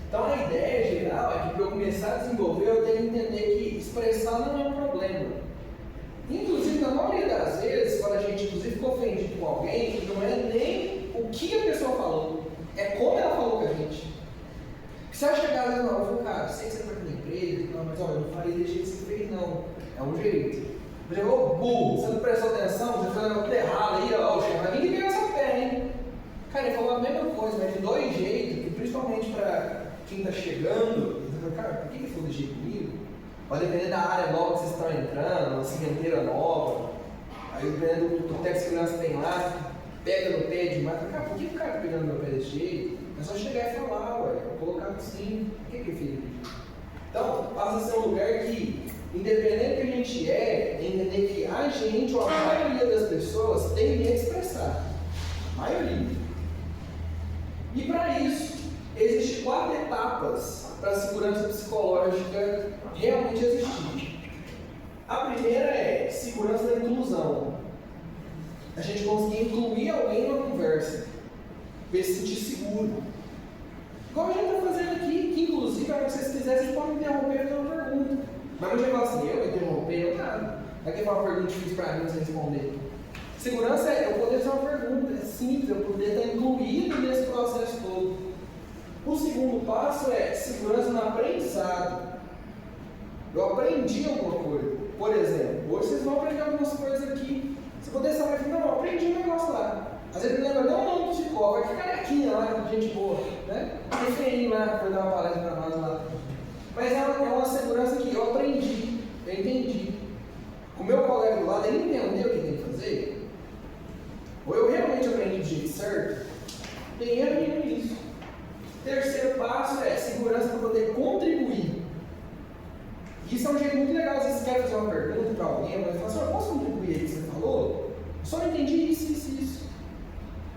Então a ideia geral é que para eu começar a desenvolver, eu tenho que entender que expressar não é um problema. Inclusive, na maioria das vezes, quando a gente inclusive fica ofendido com alguém, não é nem o que a pessoa falou, é como ela falou com a gente. Porque se ela chegar e não, eu falo, cara, sei que você está aqui na empresa, não, mas olha, eu não falei desse jeito que você fez, não. É um jeito. Por exemplo, ô burro, você não prestou atenção, você fez tudo errado aí, ó, mas ninguém pegou essa pé, hein? Cara, ele falou a mesma coisa, mas de dois jeitos, e principalmente para quem está chegando, você fala, cara, por que ele falou desse jeito comigo? Pode depender da área nova que vocês estão entrando, uma cimenteira nova, aí dependendo do técnico de segurança que tem lá, pega no pé demais, cara, por que o cara está pegando no meu pé desse jeito? É só chegar e falar, ué, vou colocar assim, por que ele fez? Então, passa a ser um lugar que, independente do que a gente é entender que a gente, ou a maioria das pessoas, tem medo de expressar. A maioria. E para isso, existem 4 etapas para a segurança psicológica realmente existir. A primeira é segurança da inclusão. A gente conseguir incluir alguém na conversa, ver se sentir seguro. Igual a gente está fazendo aqui, que inclusive, se vocês quiserem, vocês podem interromper e fazer uma pergunta. Mas não vai falar assim, eu interromper, eu nada. Aqui é uma pergunta difícil para mim você responder. Segurança é eu poder fazer uma pergunta, é simples, eu poder estar incluído nesse processo todo. O segundo passo é segurança no aprendizado. Eu aprendi alguma coisa. Por exemplo, hoje vocês vão aprender algumas coisas aqui. Você poder saber que não, eu aprendi um negócio lá. Às vezes não lembra nem o nome do psicólogo, vai ficar carequinha lá, gente boa, né? Tem lá, foi dar uma palestra para nós lá. Mas é uma segurança que eu aprendi, eu entendi. O meu colega do lado, ele entendeu o que tem que fazer. Ou eu realmente aprendi do jeito certo, tem erro nenhum nisso. Terceiro passo é segurança para poder contribuir. Isso é um jeito muito legal. Às vezes você quer fazer uma pergunta para alguém, mas fala assim, eu posso contribuir aí que você falou? Eu só não entendi isso.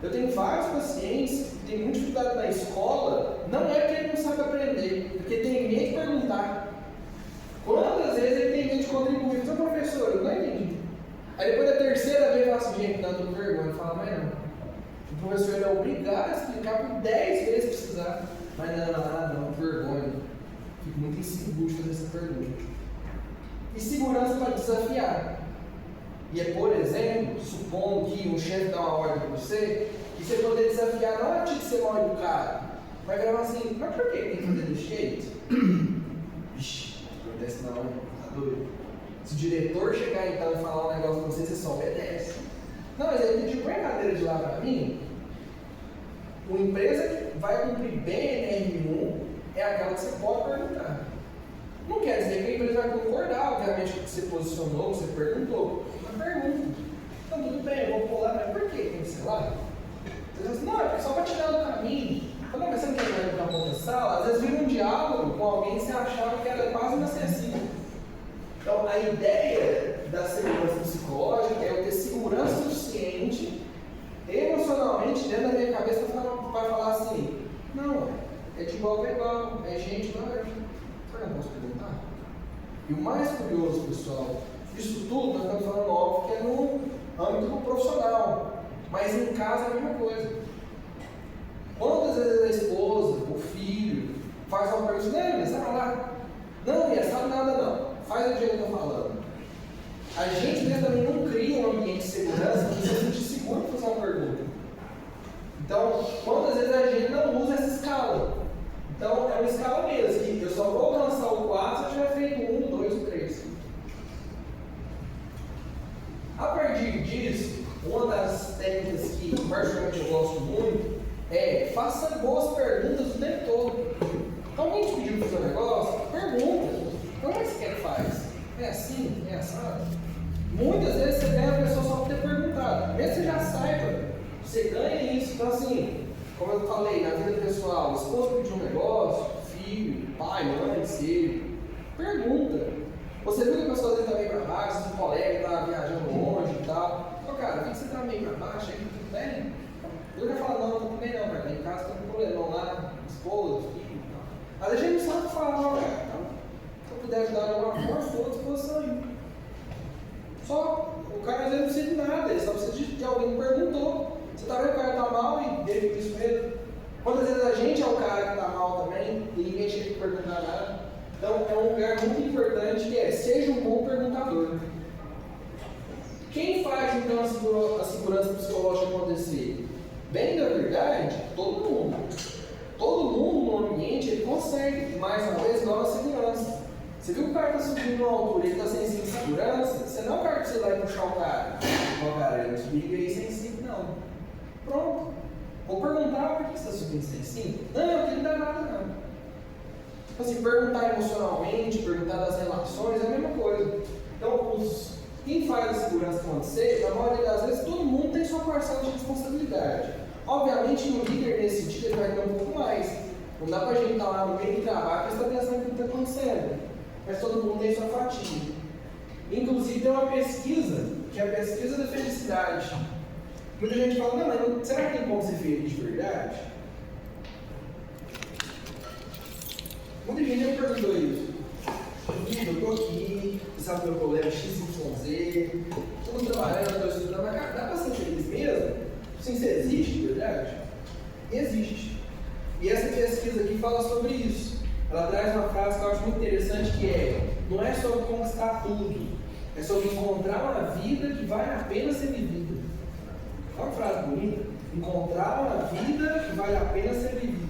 Eu tenho vários pacientes que têm muita dificuldade na escola, não é porque ele não sabe aprender, porque tem medo de perguntar. Quantas vezes ele tem medo de contribuir? Então, professor, eu não entendi. Aí depois da terceira vez eu falo assim, gente, dando vergonha, fala, mas não. O professor é obrigado a explicar por 10 vezes precisar. Mas não, vergonha. Fico muito inseguro de fazer essa pergunta. E segurança para desafiar. E é, por exemplo, supondo que um chefe dá uma ordem para você, e você poder desafiar, não é de ser mal educado, mas gravar assim, mas por que tem que fazer desse jeito? Vixe, não acontece não, tá doido. Se o diretor chegar então e falar um negócio pra você, você só obedece. Não, mas ele pediu brincadeira de lá para mim. Uma empresa que vai cumprir bem a NR1 é aquela que você pode perguntar. Não quer dizer que a empresa vai concordar, obviamente, com o que você posicionou, que você perguntou. Uma pergunta. Então, tudo bem, eu vou pular, mas por que tem que ser lá? Você diz assim, não, é só para tirar do caminho. Não, mas você não quer ir para uma outra sala? Às vezes vira um diálogo com alguém que você achava que era quase inacessível. Então, a ideia da segurança psicológica é eu ter segurança suficiente, emocionalmente, dentro da minha cabeça, para falar assim, não, é de igual para igual, é gente, não é gente. Eu não posso perguntar? E o mais curioso, pessoal, isso tudo nós estamos falando óbvio que é no âmbito profissional, mas em casa é a mesma coisa. Quantas vezes a esposa, o filho, faz uma pergunta, não, sabe lá? Não, Ia, sabe nada não, faz o jeito que eu estou falando. A gente mesmo também não cria um ambiente de segurança que se sente seguro para fazer uma pergunta. Então, quantas vezes a gente não usa essa escala? Então, é uma escala mesmo, que eu só vou alcançar o 4 se eu tiver feito 1, 2 ou 3. A partir disso, uma das técnicas que particularmente eu gosto muito é faça boas perguntas o tempo todo. Então, alguém te pediu para fazer um negócio? Pergunta. Como é que você quer que faz? É assim? É assado? Muitas vezes você ganha a pessoa só como eu falei, na vida pessoal, esposa pedir um negócio, filho, pai, mãe, filho, pergunta. Você viu que a pessoa está meio para baixo, seu colega está viajando longe e tal. Ô cara, vi que você está meio para baixo, aí tudo bem? Eu já falo, não tô bem não, cara, tá em casa, tá com problemão lá, esposa, filho e tal. Às vezes a gente não sabe falar, não, cara. Então, se eu puder ajudar de alguma forma, estou à disposição aí. Só, o cara às vezes não precisa de nada, ele só precisa de alguém que perguntou. Você tá vendo que o cara tá mal e dele isso mesmo? Quantas vezes a gente é o cara que tá mal também e ninguém chega a perguntar nada? Então é um lugar muito importante que é, seja um bom perguntador. Quem faz então a segurança psicológica acontecer? Bem da verdade, todo mundo. Todo mundo no ambiente ele consegue, mais uma vez, igual a segurança. Você viu que o cara está subindo uma altura, ele está sem cinto de segurança, você não é o cara que você vai puxar o cara. Ó, cara, ele subiu aí sem cinto, não. Pronto. Vou perguntar por que você está subindo sem cinto? Não, eu não dá nada, não. Então, assim, perguntar emocionalmente, perguntar das relações, é a mesma coisa. Então, quem faz a segurança acontecer, na maioria das vezes, todo mundo tem sua parcela de responsabilidade. Obviamente, que o líder, nesse sentido, ele vai ter um pouco mais. Não dá pra gente estar lá no meio do trabalho e prestar atenção no que está acontecendo. Mas todo mundo tem sua fatia. Inclusive, tem uma pesquisa, que é a pesquisa da felicidade. Muita gente fala, não, mas será que tem como ser feliz de verdade? Muita gente me perguntou isso. Eu estou aqui, você sabe o meu problema XYZ, estou trabalhando, estou estudando, mas cara, dá para ser feliz mesmo? Sim, você existe de verdade? Existe. E essa pesquisa aqui fala sobre isso. Ela traz uma frase que eu acho muito interessante que é, não é sobre conquistar tudo, é sobre encontrar uma vida que vale a pena ser vivida. Olha uma frase bonita. Encontrar uma vida que vale a pena ser vivida.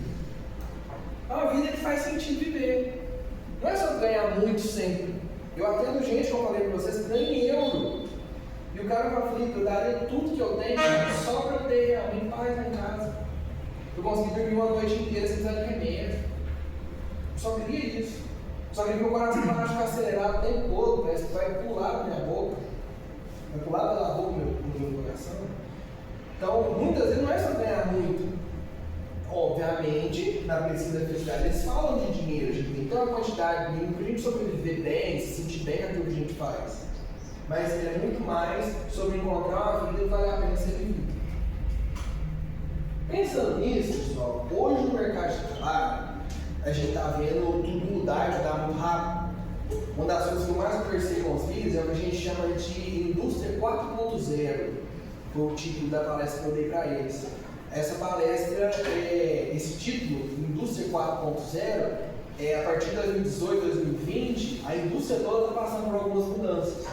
É uma vida que faz sentido viver. Não é só ganhar muito sempre. Eu atendo gente, como eu falei para vocês, que ganha em euro. E o cara fala, Felipe, eu daria tudo que eu tenho só para eu ter alguém paz em casa. Eu consegui dormir uma noite inteira sem precisar de remédio. Eu só queria isso. Só queria que meu coração parasse de ficar acelerado o tempo todo, parece que vai pular da minha boca. Vai pular pela boca do meu coração. Então, muitas vezes não é só ganhar muito. Obviamente, na pesquisa da felicidade, eles falam de dinheiro, de tem uma quantidade mínima para a gente sobreviver bem, se sentir bem naquilo que a gente faz. Mas é muito mais sobre encontrar uma vida que vale a pena ser vivida. Pensando nisso, pessoal, hoje no mercado de trabalho, a gente está vendo tudo mudar, que está muito rápido. Uma das coisas que eu mais conversei com os líderes é o que a gente chama de indústria 4.0. Foi o título da palestra que eu dei para eles. Essa palestra, esse título, Indústria 4.0, a partir de 2018, 2020, a indústria toda está passando por algumas mudanças.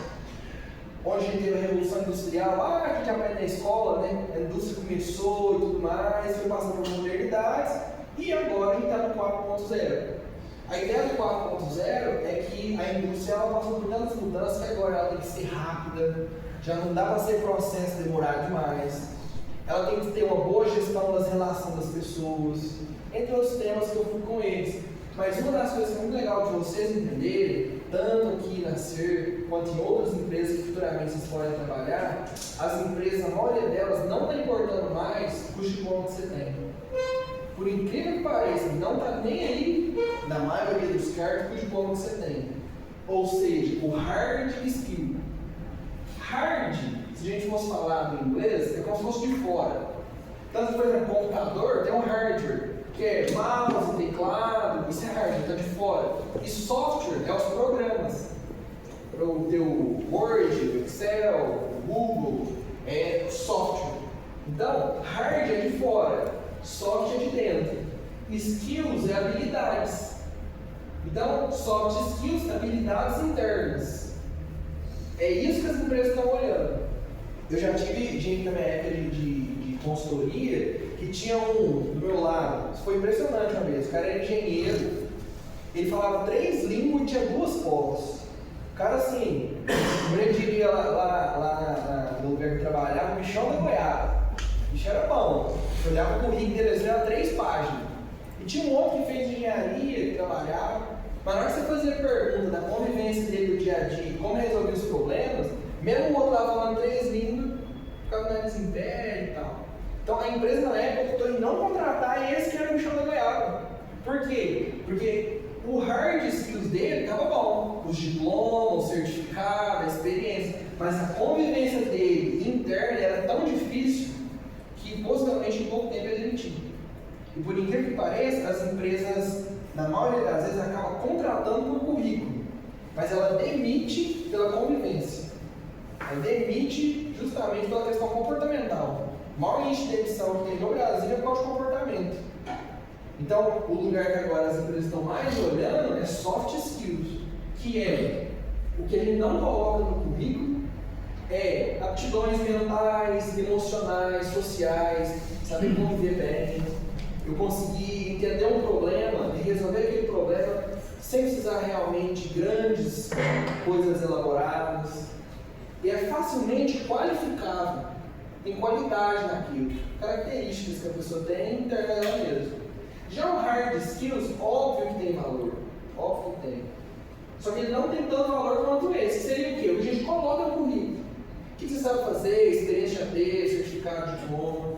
Onde a gente teve a Revolução Industrial, que a gente aprende na escola, né? A indústria começou e tudo mais, foi passando por modernidades, e agora a gente está no 4.0. A ideia do 4.0 é que a indústria ela passa por tantas mudanças que agora ela tem que ser rápida, já não dá para ser processo demorado demais, ela tem que ter uma boa gestão das relações das pessoas, entre outros temas que eu fui com eles. Mas uma das coisas que é muito legal de vocês entenderem, tanto aqui na SER, quanto em outras empresas que futuramente vocês podem trabalhar, as empresas, a maioria delas, não está importando mais o diploma que você tem. Por incrível que pareça, não está nem aí, na maioria dos cargos, o diploma que você tem. Ou seja, o hard skill. Hard, se a gente fosse falar do inglês, é como se fosse de fora. Então, por exemplo, computador tem um hardware, que é mouse, teclado, isso é hardware, está de fora. E software é os programas. O teu Word, o Excel, o Google, é software. Então, hard é de fora, soft é de dentro. Skills é habilidades. Então, soft skills, habilidades internas. É isso que as empresas estão olhando. Eu já tive gente na minha época de consultoria que tinha um do meu lado. Isso foi impressionante uma vez. O cara era engenheiro, ele falava 3 línguas e tinha 2 pós. O cara assim, quando ele diria lá no lugar que eu trabalhava, o bichão da goiaba. O bicho era bom. Eu olhava o currículo dele, ele era 3 páginas. E tinha um outro que fez engenharia, que trabalhava. Mas na hora que você fazia a pergunta da convivência dele do dia a dia, como resolver os problemas, mesmo o outro lá falando 3 línguas, ficava na desintéria e tal. Então a empresa na época optou em não contratar e esse que era o chão da goiaba. Por quê? Porque o hard skills dele estava bom, os diplomas, o certificado, a experiência, mas a convivência dele interna era tão difícil que possivelmente em pouco tempo ele demitiu. E por incrível que pareça, as empresas, na maioria das vezes, acabam contratando por currículo, mas ela demite pela convivência. Ela demite justamente pela questão comportamental. O maior índice de demissão que tem no Brasil é por causa de comportamento. Então, o lugar que agora as empresas estão mais olhando é soft skills, que é o que a gente não coloca no currículo, é aptidões mentais, emocionais, sociais, saber conviver bem. Eu consegui entender um problema e resolver aquele problema sem precisar realmente de grandes coisas elaboradas. E é facilmente qualificável, tem qualidade naquilo, características que a pessoa tem interna dela mesma. Já o hard skills, óbvio que tem valor, óbvio que tem. Só que ele não tem tanto valor quanto esse. Seria o quê? O que a gente coloca no currículo. O que você sabe fazer, experiência AD, certificado de diploma.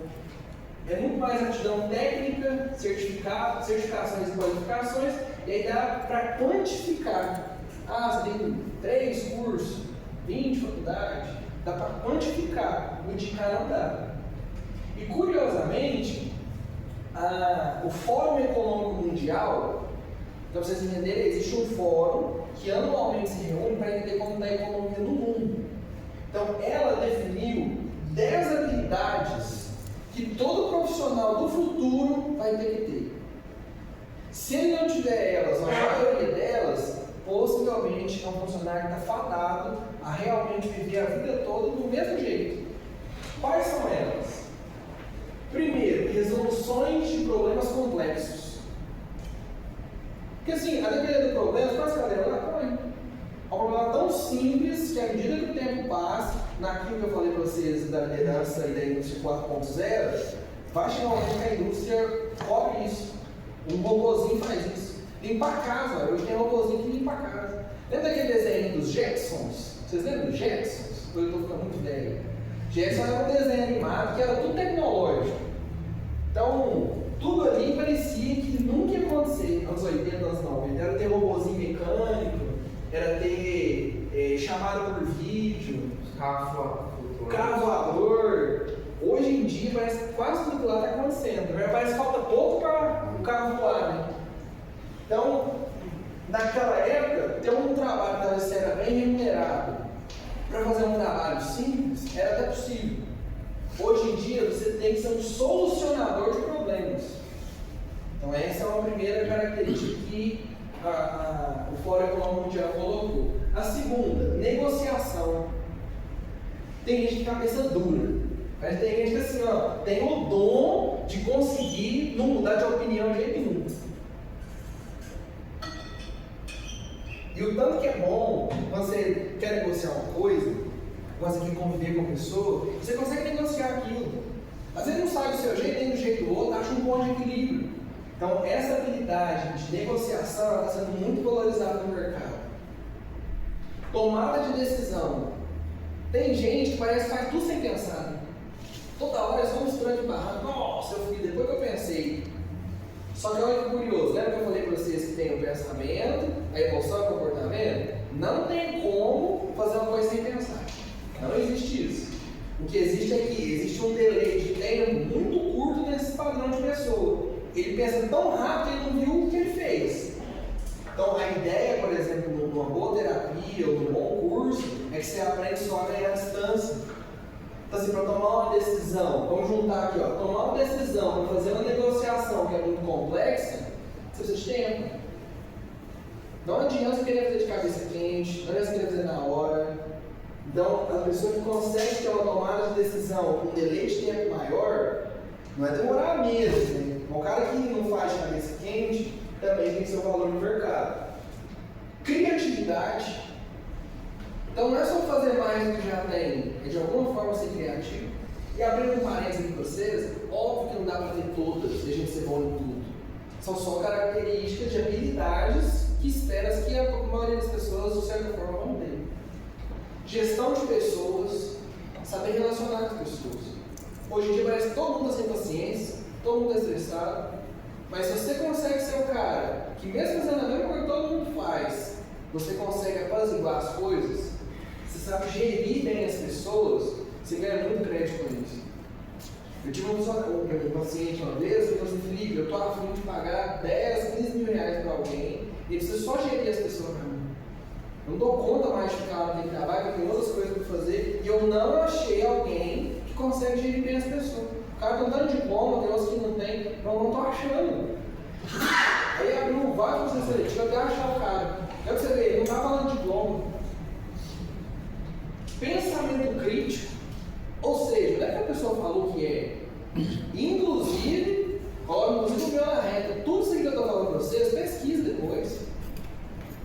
É muito mais aptidão técnica, certificado, certificações e qualificações, e aí dá para quantificar. Ah, você tem 3 cursos, 20 faculdades, dá para quantificar, o indicar não dá. E curiosamente, o Fórum Econômico Mundial, para vocês entenderem, existe um fórum que anualmente se reúne para entender como está a economia no mundo. Então, ela definiu 10 habilidades que todo profissional do futuro vai ter que ter. Se ele não tiver elas, a maioria delas, possivelmente é um funcionário que está fadado a realmente viver a vida toda do mesmo jeito. Quais são elas? Primeiro, resoluções de problemas complexos. Porque assim, a depender do problema, quase cadeira lá, põe. É um problema tão simples que à medida que o tempo passa, naquilo que eu falei para vocês da liderança e da indústria 4.0, vai chegar um momento que a indústria cobre isso. Um robôzinho faz isso. Limpa a casa, hoje tem um robôzinho que limpa a casa. Lembra daquele desenho dos Jetsons? Vocês lembram dos Jetsons? Eu estou ficando muito velho. Jetsons era um desenho animado que era tudo tecnológico. Então, tudo ali parecia que nunca ia acontecer, anos 80, anos 90. Era ter robôzinho mecânico, era ter chamada por vídeo, carro voador. Hoje em dia, parece que quase tudo lá está acontecendo. Parece que falta pouco para o carro voar, né? Então, naquela época, ter um trabalho que era bem remunerado para fazer um trabalho simples, era até possível. Hoje em dia, você tem que ser um solucionador de problemas. Então, essa é uma primeira característica que o Fórum Econômico Mundial colocou. A segunda, negociação. Tem gente que tem cabeça dura, mas tem gente que assim, tem o dom de conseguir não mudar de opinião de jeito nenhum. E o tanto que é bom, quando você quer negociar uma coisa, você quer conviver com a pessoa, você consegue negociar aquilo. Às vezes não sai do seu jeito, nem do jeito do outro, acha um ponto de equilíbrio. Então, essa habilidade de negociação está sendo muito valorizada no mercado. Tomada de decisão. Tem gente que parece que faz tudo sem pensar. Toda hora é só um estranho de barraco. Nossa, eu fui depois que eu pensei. Só que olha que curioso, lembra que eu falei para vocês que tem o pensamento, a emoção e o comportamento? Não tem como fazer uma coisa sem pensar. Não existe isso. O que existe é que existe um delay de tempo muito curto nesse padrão de pessoa. Ele pensa tão rápido que ele não viu o que ele fez. Então a ideia, por exemplo, numa boa terapia ou num bom curso, é que você aprende só a ganhar distância. Então assim, para tomar uma decisão, vamos juntar aqui, tomar uma decisão para fazer uma negociação que é muito complexa, você precisa de tempo. Não adianta você querer fazer de cabeça quente, não adianta você querer fazer na hora. Então, a pessoa que consegue ter uma tomada de decisão com um delay de tempo maior, não é demorar meses, né? O cara que não faz de cabeça quente também tem seu valor no mercado. Criatividade. Então, não é só fazer mais do que já tem, é de alguma forma ser criativo. E abrindo um parênteses aqui para vocês, óbvio que não dá para ter todas, e a gente ser bom em tudo. São só características de habilidades que espera-se que a maioria das pessoas, de certa forma, vão ter. Gestão de pessoas, saber relacionar com as pessoas. Hoje em dia parece que todo mundo está sem paciência, todo mundo está estressado. Mas se você consegue ser um cara que, mesmo fazendo a mesma coisa que todo mundo faz, você consegue apaziguar as coisas, você sabe gerir bem as pessoas, você ganha muito crédito com isso. Eu tive um paciente uma vez que falou assim: Felipe, eu estou a fim de pagar 10, 15 mil reais para alguém e precisa só gerir as pessoas para mim. Eu não dou conta mais de ficar lá no trabalho, eu tenho outras coisas para fazer e eu não achei alguém que consegue gerir bem as pessoas. O cara tem tanto diploma, tem outros que não tem, eu não estou achando. Aí abriu vários processos seletivos até achar o cara. É o que você vê, ele não está falando de diploma. Pensamento crítico, ou seja, não é que a pessoa falou que é. Inclusive o meu na reta, tudo isso que eu estou falando para vocês, pesquisa depois.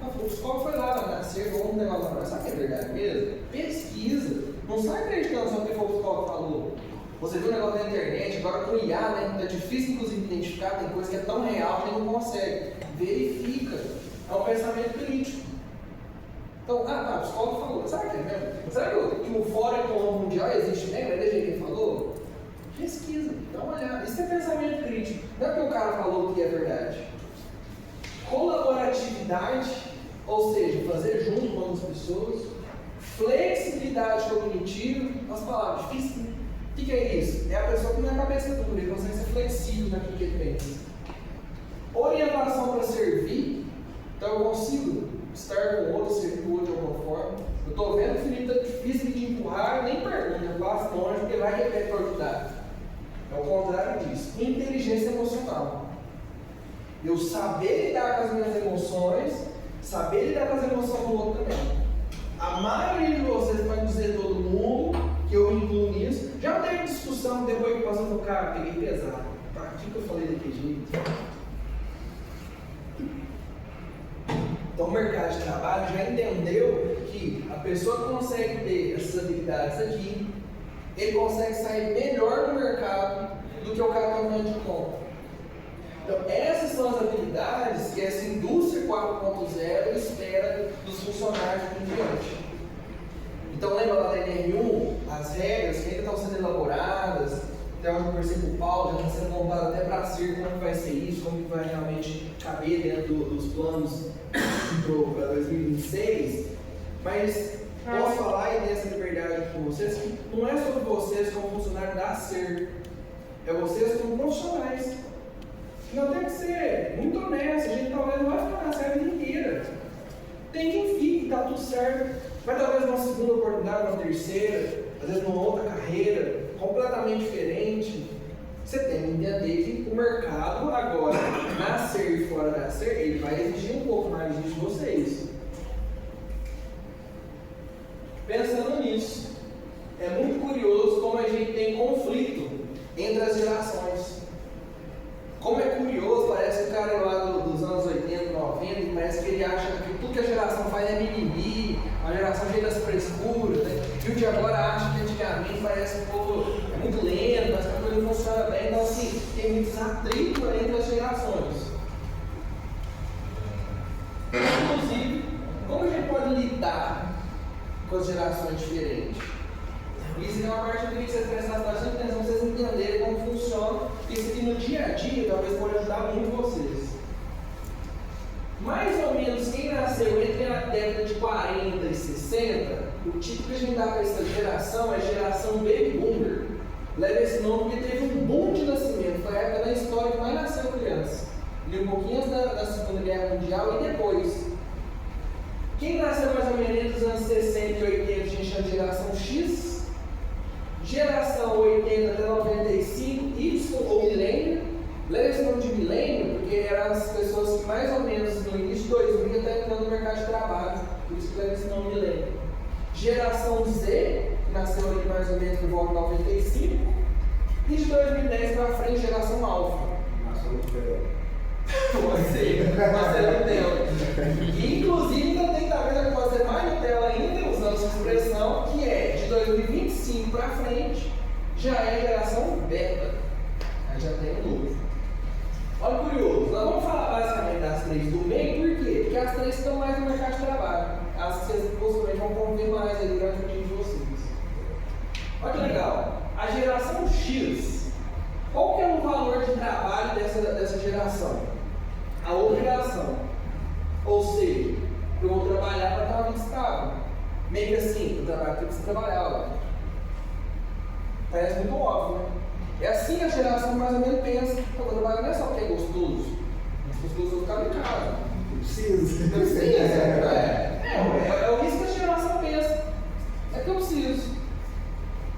O psicólogo foi lá, nascer, vamos negócio lá, sabe que é verdade mesmo? Pesquisa, não sai acreditando só porque foi o psicólogo falou. Você viu um negócio na internet, agora com o IA, né? É difícil inclusive identificar, tem coisa que é tão real que a gente não consegue. Verifica. É um pensamento crítico. Então, o psicólogo falou, sabe o que é mesmo? Será que o Fórum Econômico Mundial existe mesmo? É desse jeito que ele falou? Pesquisa, dá uma olhada. Isso é pensamento crítico. Não é porque o cara falou que é verdade. Colaboratividade, ou seja, fazer junto com as pessoas. Flexibilidade cognitiva, as palavras difíceis. O que é isso? É a pessoa que não é cabeça dura, ele consegue ser flexível naquilo que ele pensa. Orientação para servir, então eu consigo estar com o outro, servir o outro de alguma forma. Eu estou vendo que o Felipe está difícil de empurrar, nem pergunta, eu passo longe porque vai querer para ajudar. É o contrário disso. Inteligência emocional. Eu saber lidar com as minhas emoções, saber lidar com as emoções do outro também. A maioria de vocês, vai dizer todo mundo, que eu me incluo nisso, já teve discussão depois que passou no carro, peguei pesado. Pra que eu falei daquele jeito? Então o mercado de trabalho já entendeu que a pessoa que consegue ter essas habilidades aqui, ele consegue sair melhor no mercado do que o cara que está de conta. Então essas são as habilidades que essa indústria 4.0 espera dos funcionários do cliente. Então lembra lá da NR1, as regras que ainda estão sendo elaboradas, até onde eu conversei com o Paulo, já está sendo montado até para ser como que vai ser isso, como que vai realmente caber dentro dos planos para 2026. Mas posso falar e ter essa liberdade com vocês que não é sobre vocês como funcionário da SER, é vocês como profissionais. Não tem que ser muito honesto, a gente talvez não vai ficar na SER a vida inteira. Tem quem fique, está tudo certo. Mas talvez uma segunda oportunidade, uma terceira, às vezes numa outra carreira, completamente diferente. Você tem que entender que o mercado agora, na SER e fora da SER, ele vai exigir um pouco mais de vocês. Pensando nisso, é muito curioso como a gente tem conflito entre as gerações. Como é curioso, parece que o cara lá dos anos 80, 90, parece que ele acha que tudo que a geração faz é mimimi, a geração cheia das frescuras, né? E o de agora acha que antigamente parece que o povo é muito lento, mas que a coisa não funciona bem. Então, assim, tem muitos atritos entre as gerações. Inclusive, como a gente pode lidar com as gerações diferentes? Isso é uma parte que eu queria que vocês prestassem bastante atenção, para vocês entenderem como funciona, porque isso aqui no dia a dia talvez pode ajudar muito vocês. Mais ou menos quem nasceu entre a década de 40 e 60, o tipo que a gente dá para essa geração é a geração Baby Boomer. Leva esse nome porque teve um boom de nascimento, foi a época da história que mais nasceu criança. E um pouquinho antes da Segunda Guerra Mundial e depois. Quem nasceu mais ou menos entre os anos 60 e 80 a gente chama de geração X. Geração 80 até 95, Y ou milênio. Leva esse nome de milênio porque eram as pessoas que mais ou menos no início de 2000 estão entrando no mercado de trabalho. Por isso que leva esse nome milênio. Geração Z, que nasceu ali mais ou menos por volta de 95. E de 2010 para frente, geração Alpha. Nasceu no pé. Pode ser, Nutella. E inclusive ainda tem talvez que pode ser mais Nutella ainda, usando essa expressão, que é de 2025 para frente, já é geração beta. Aí já tem um novo. Olha que curioso, nós vamos falar basicamente das três do meio, por quê? Porque as três estão mais no mercado de trabalho. As que vocês possivelmente vão conviver mais aí durante o dia de vocês. Olha que legal. A geração X, qual que é o valor de trabalho dessa geração? A obrigação. Ou seja, eu vou trabalhar para ter uma vida estável. Meio que assim, eu trabalho porque você trabalhar, ó. Parece muito óbvio, né? É assim que a geração mais ou menos pensa. Eu vou trabalhar não é só porque é gostoso. Mas gostoso eu ficar em casa. Não precisa. Não precisa, é isso que a geração pensa. É que eu preciso.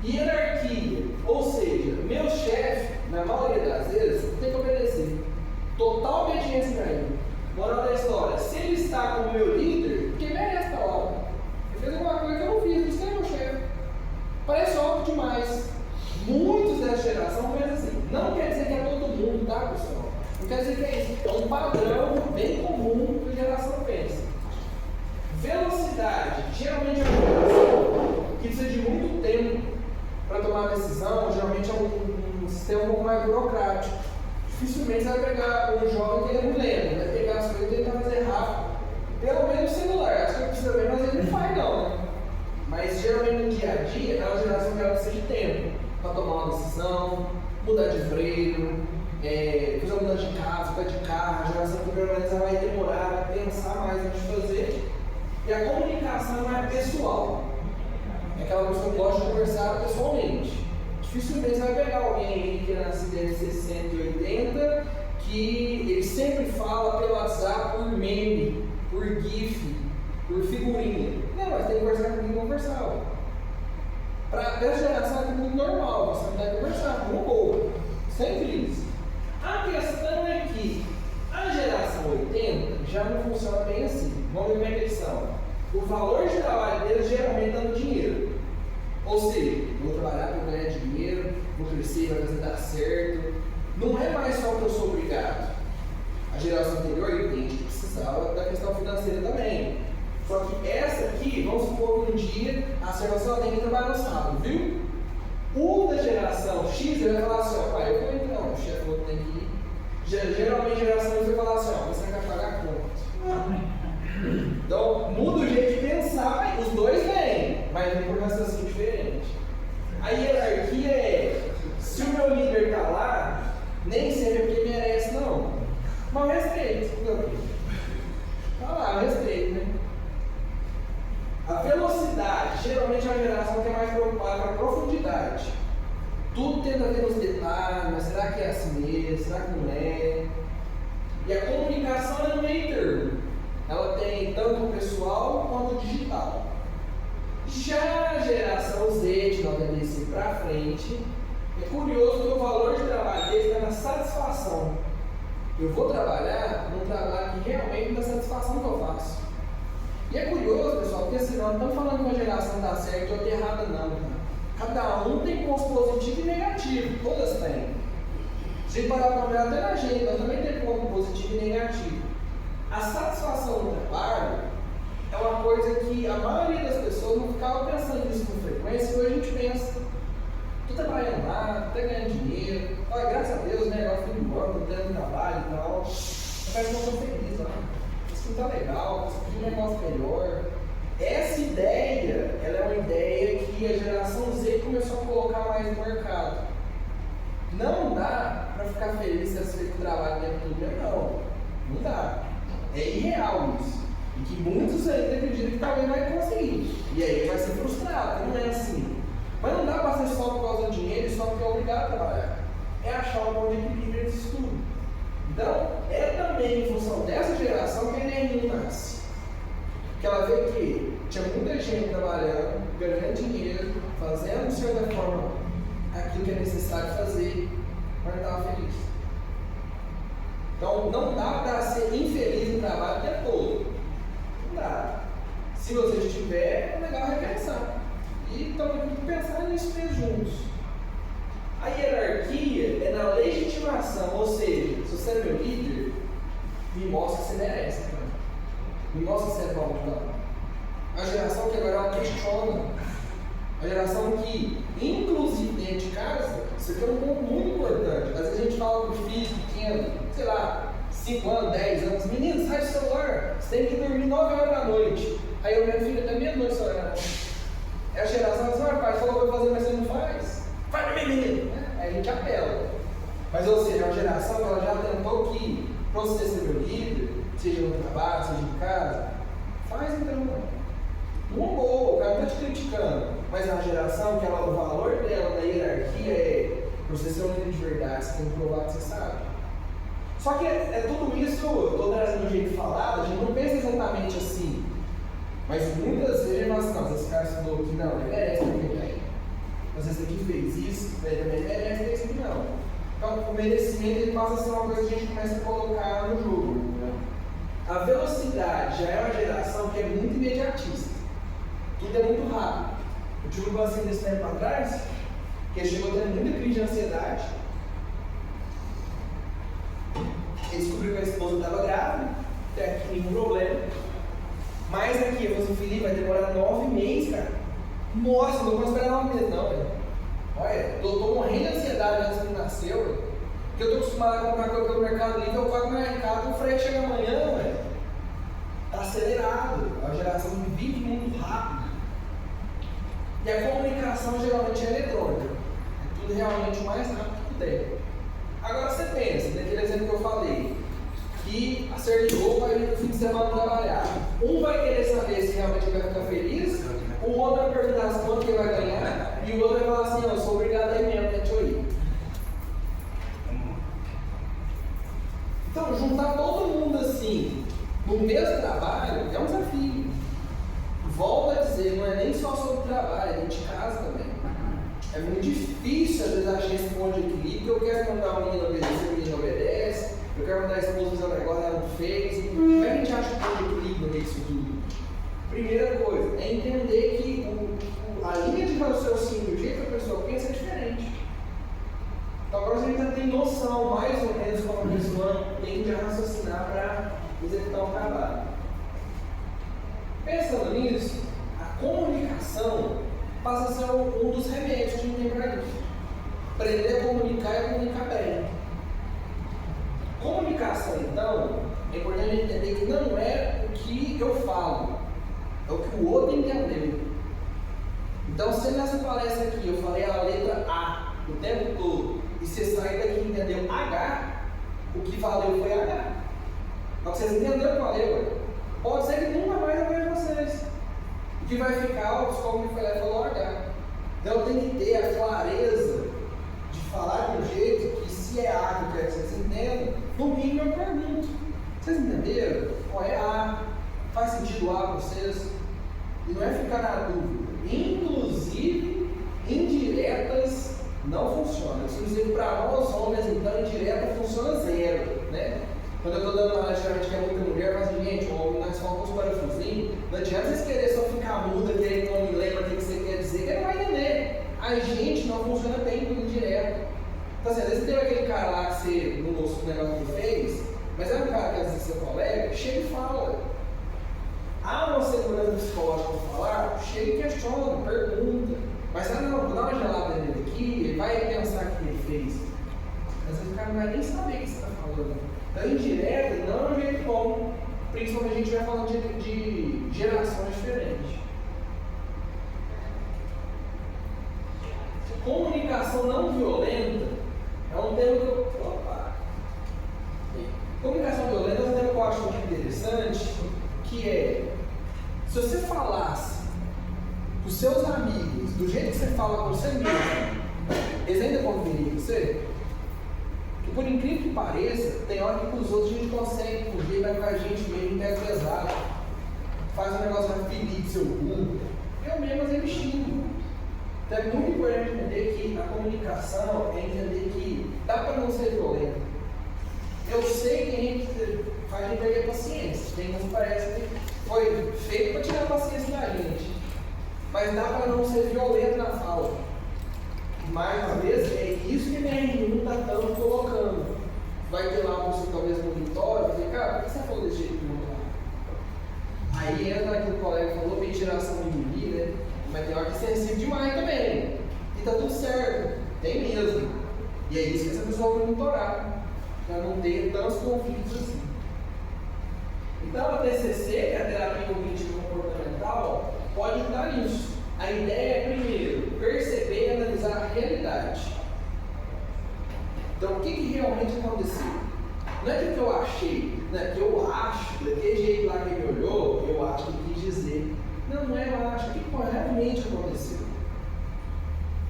Hierarquia, ou seja, meu chefe, na maioria das vezes, tem que obedecer. Total obediência para ele. Moral da história, se ele está como meu líder, porque merece a hora. Ele fez alguma coisa que eu não fiz, isso é meu chefe. Parece óbvio demais. Muitos dessa geração pensam assim. Não quer dizer que é todo mundo, tá, pessoal? Não quer dizer que é isso. É um padrão bem comum que a geração pensa. Velocidade, geralmente é uma geração que precisa de muito tempo para tomar decisão, geralmente é um sistema um pouco mais burocrático. Dificilmente você vai pegar um jovem que ele é muito lento, vai pegar as coisas e tentar fazer rápido. Pelo menos no celular, acho que ele precisa ver, mas ele não faz não, né? Mas geralmente no dia a dia é uma geração que ela precisa de tempo para tomar uma decisão, mudar de freio, fazer uma mudança de casa, mudar de carro. A geração que geralmente vai demorar, vai pensar mais antes de fazer. E a comunicação é pessoal. É aquela pessoa que gosta de conversar pessoalmente. Dificilmente você vai pegar alguém que nasce desde 60 e 80 que ele sempre fala pelo WhatsApp, por meme, por GIF, por figurinha. Não, mas tem que conversar comigo e conversar. Para essa geração é muito normal, você não deve conversar com um pouco. Sempre isso. A questão é que a geração 80 já não funciona bem assim. Vamos ver como é que eles são. O valor de trabalho deles geralmente está no dinheiro. Ou seja, vou trabalhar para ganhar dinheiro, vou crescer, vai fazer dar certo. Não é mais só que eu sou obrigado. A geração anterior entende que precisava da questão financeira também. Só que essa aqui, vamos supor que um dia a senhora só tem que trabalhar no sábado, viu? O da geração X ele vai falar assim, ó, pai, eu vou entrar, o chefe falou que tem que ir. Geralmente a geração X vai falar assim, ó, você vai pagar a conta. Então, muda o jeito de pensar, os dois vêm, mas tem um raciocínio diferente. A hierarquia é, se o meu líder está lá, nem sempre é porque merece, não. Mas eu respeito, meu filho. Está lá, eu respeito, né? A velocidade, geralmente é uma geração que é mais preocupada com a profundidade. Tudo tenta ver nos detalhes, mas será que é assim mesmo? Será que não é? E a comunicação é no meio termo. Ela tem tanto o pessoal quanto o digital. Já a geração Z, de 95 para frente, é curioso que o valor de trabalho deles está na satisfação. Eu vou trabalhar num trabalho que realmente me dá satisfação que eu faço. E é curioso, pessoal, porque senão não estamos falando que uma geração dá certo e outra errada, não. Cada um tem pontos positivos e negativos, todas têm. Se parar para olhar até na gente, nós também temos ponto positivo e negativo. A satisfação no trabalho é uma coisa que a maioria das pessoas não ficava pensando nisso com frequência, e hoje a gente pensa, estou trabalhando lá, estou ganhando dinheiro, olha, graças a Deus, né, agora fui embora, estou tendo trabalho e tal, eu parece que eu estou feliz, ó. Isso não está legal, isso aqui é um negócio melhor. Essa ideia, ela é uma ideia que a geração Z começou a colocar mais no mercado. Não dá para ficar feliz se você com o trabalho dentro do dia, não dá. É irreal isso. E que muitos ainda acreditam que talvez vai conseguir. E aí vai ser frustrado, não é assim. Mas não dá para ser só por causa do dinheiro e só porque é obrigado a trabalhar. É achar um ponto de equilíbrio entre isso tudo. Então, é também em função dessa geração que a Enem nasce. Que ela vê que tinha muita gente trabalhando, ganhando dinheiro, fazendo de certa forma aquilo que é necessário fazer, mas não estava feliz. Então, não dá para ser infeliz no trabalho o tempo todo. Não dá. Se você estiver, é legal repensar. E estamos aqui pensando nisso mesmo juntos. A hierarquia é na legitimação, ou seja, se você é meu líder, me mostra que você merece. Então. Me mostra que você é bom. Então. A geração que agora ela questiona. A geração que, inclusive dentro de casa, isso aqui é um ponto muito importante. Às vezes a gente fala com filhos pequenos, sei lá, 5 anos, 10 anos, menino, sai do celular, você tem que dormir 9 horas da noite. Aí eu, minha filha, até meia-noite só era. É a geração que pai falou que vai fazer, mas você não faz. Faz na gente apela. Mas, ou seja, é uma geração que ela já tentou que, para você ser meu líder, seja no trabalho, seja em casa, faz então. Não boa, o cara não está te criticando, mas é uma geração que ela, o valor dela na hierarquia é, para você ser um líder de verdade, você tem que provar que você sabe. Só que é tudo isso, eu estou trazendo um jeito de falar, a gente não pensa exatamente assim. Mas muitas vezes nós não, esse cara estudou aqui, não, ele merece porque tem. Mas esse aqui fez isso, ele também merece esse aqui não. Então o merecimento ele passa a ser uma coisa que a gente começa a colocar no jogo. Né? A velocidade já é uma geração que é muito imediatista. Tudo é muito rápido. Eu tive um paciente desse tempo atrás, que chegou tendo muita crise de ansiedade. Ele descobriu que a esposa estava grávida, até aqui nenhum problema. Mas aqui, eu falei assim, Felipe, vai demorar 9 meses, cara. Nossa, não vou esperar 9 meses não, velho. Olha, eu tô morrendo de ansiedade antes que ele nasceu, velho. Porque eu tô acostumado a comprar coisa pelo Mercado Livre, eu pago no mercado, o frete chega amanhã, velho. Tá acelerado, é uma geração que vive muito rápido. E a comunicação geralmente é eletrônica. É tudo realmente o mais rápido que puder. Agora você pensa, naquele exemplo que eu falei, que a ser ligou vai vir no fim de semana trabalhar. Um vai querer saber se realmente vai ficar feliz, o outro vai perguntar as quantas que ele vai ganhar, e o outro vai falar assim, eu sou obrigado a ir mesmo, né, deixa eu ir. Então, juntar todo mundo assim, no mesmo trabalho, é um desafio. Volto a dizer, não é nem só sobre o trabalho, é dentro de casa também. É muito difícil, às vezes, achar esse ponto de equilíbrio, porque eu quero mandar o menino obedecer, o menino obedece, eu quero mandar a esposa fazer um negócio, ela não fez. Como é que a gente acha o ponto de equilíbrio no meio disso tudo? Primeira coisa, é entender que a linha de raciocínio, o jeito que a pessoa pensa é diferente. Então agora a gente já tem noção, mais ou menos, como a pessoa tem de raciocinar para executar um trabalho. Pensando nisso, a comunicação passa a ser um dos remédios que a gente tem para isso. Aprender a comunicar e comunicar bem. Comunicação, então, é importante entender que não é o que eu falo, é o que o outro entendeu. Então, se nessa palestra aqui eu falei a letra A o tempo todo, e você sai daqui e entendeu H, o que valeu foi H. Mas vocês entenderam qual valeu? Pode ser que nunca mais eu vejo vocês. O que vai ficar, o psicólogo foi lá e falou H. Então eu tenho que ter a clareza de falar de um jeito que, se é A que eu quero que vocês entendam, no mínimo eu pergunto. Vocês entenderam? Qual é A? Faz sentido A para vocês? E não é ficar na dúvida. Inclusive, indiretas não funcionam. Inclusive, para nós homens, então, indireta funciona zero, né? Quando eu estou dando uma geralmente que é muita mulher, mas gente, o homem nós falamos os parafusinhos, não adianta vocês quererem só ficar muda, querer que não me lembra o que você quer dizer, que ele não vai entender. A gente não funciona bem com indireto. Então, assim, às vezes tem aquele cara lá que você não gostou do negócio que ele fez, mas é um cara que às vezes é seu colega, chega e fala. Há uma segurança psicológica para falar, chega e questiona, pergunta. Mas não, vou dar uma gelada nele aqui, ele vai pensar o que ele fez. Às vezes o cara não vai nem saber o que você está falando. Então, indireta não é um jeito bom, principalmente a gente vai falando de gerações diferentes. Comunicação não violenta é um termo que eu. Opa! Comunicação violenta é um termo que eu acho muito interessante, que é, se você falasse com os seus amigos do jeito que você fala com você mesmo, eles ainda conviveriam com você? Porque, por incrível que pareça, tem hora que com os outros a gente consegue fugir, vai com a gente mesmo, pega pesado, faz um negócio mais feliz do seu cu. Eu mesmo, mas é bichinho. Então é muito importante entender que a comunicação é entender que dá para não ser violento. Eu sei que a gente faz a gente perder paciência, tem uns que parece que foi feito para tirar a paciência da gente, mas dá para não ser violento na fala. Mais uma vez, é isso que a NR1 está tanto colocando. Vai ter lá um talvez no auditório, vai dizer, cara, por que você falou desse jeito no lugar? Aí entra naquilo que o colega falou, ventilação de mimimi, né? Mas tem hora que você recebe demais também. E tá tudo certo, tem mesmo. E é isso que essa pessoa vai monitorar, para não ter tantos conflitos assim. Então a TCC, que é a terapia cognitiva comportamental, pode ajudar nisso. A ideia é, primeiro, perceber e analisar a realidade. Então, o que realmente aconteceu? Não é que eu achei, não é que eu acho, daquele jeito lá que ele olhou, eu acho que ele quis dizer. Não é eu acho, o que realmente aconteceu?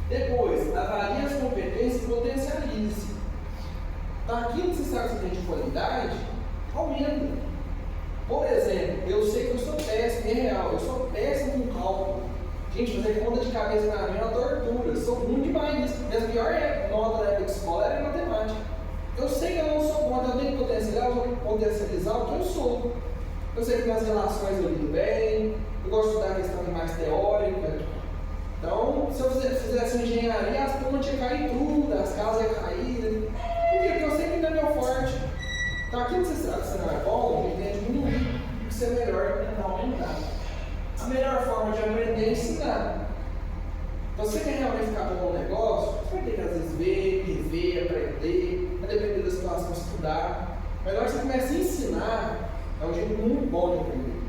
Depois, avalie as competências e potencialize. Então, aquilo que você sabe que você tem de qualidade, aumenta. Por exemplo, eu sei que eu sou péssimo, é real, eu sou péssimo com cálculo. Gente, fazer conta de cabeça para mim é uma tortura, eu sou ruim demais nisso. Minha pior nota da época de escola era em matemática. Eu sei que eu não sou bom, eu tenho que potencializar o que eu sou. Eu sei que minhas relações eu lido bem, eu gosto de estudar questão mais teórica. Então, se eu fizesse engenharia, as turmas tinham caído tudo, as casas iam cair. Por quê? Porque eu sei que não é meu forte. Então, aquilo que você sabe que você não é bom, ele tem que diminuir, porque você é melhor para tentar aumentar. A melhor forma de aprender é ensinar. Então, se você quer realmente ficar bom no negócio, você vai ter que às vezes ver, rever, aprender, vai depender da situação, estudar. Mas na hora que você começa a ensinar, é um jeito muito bom de aprender.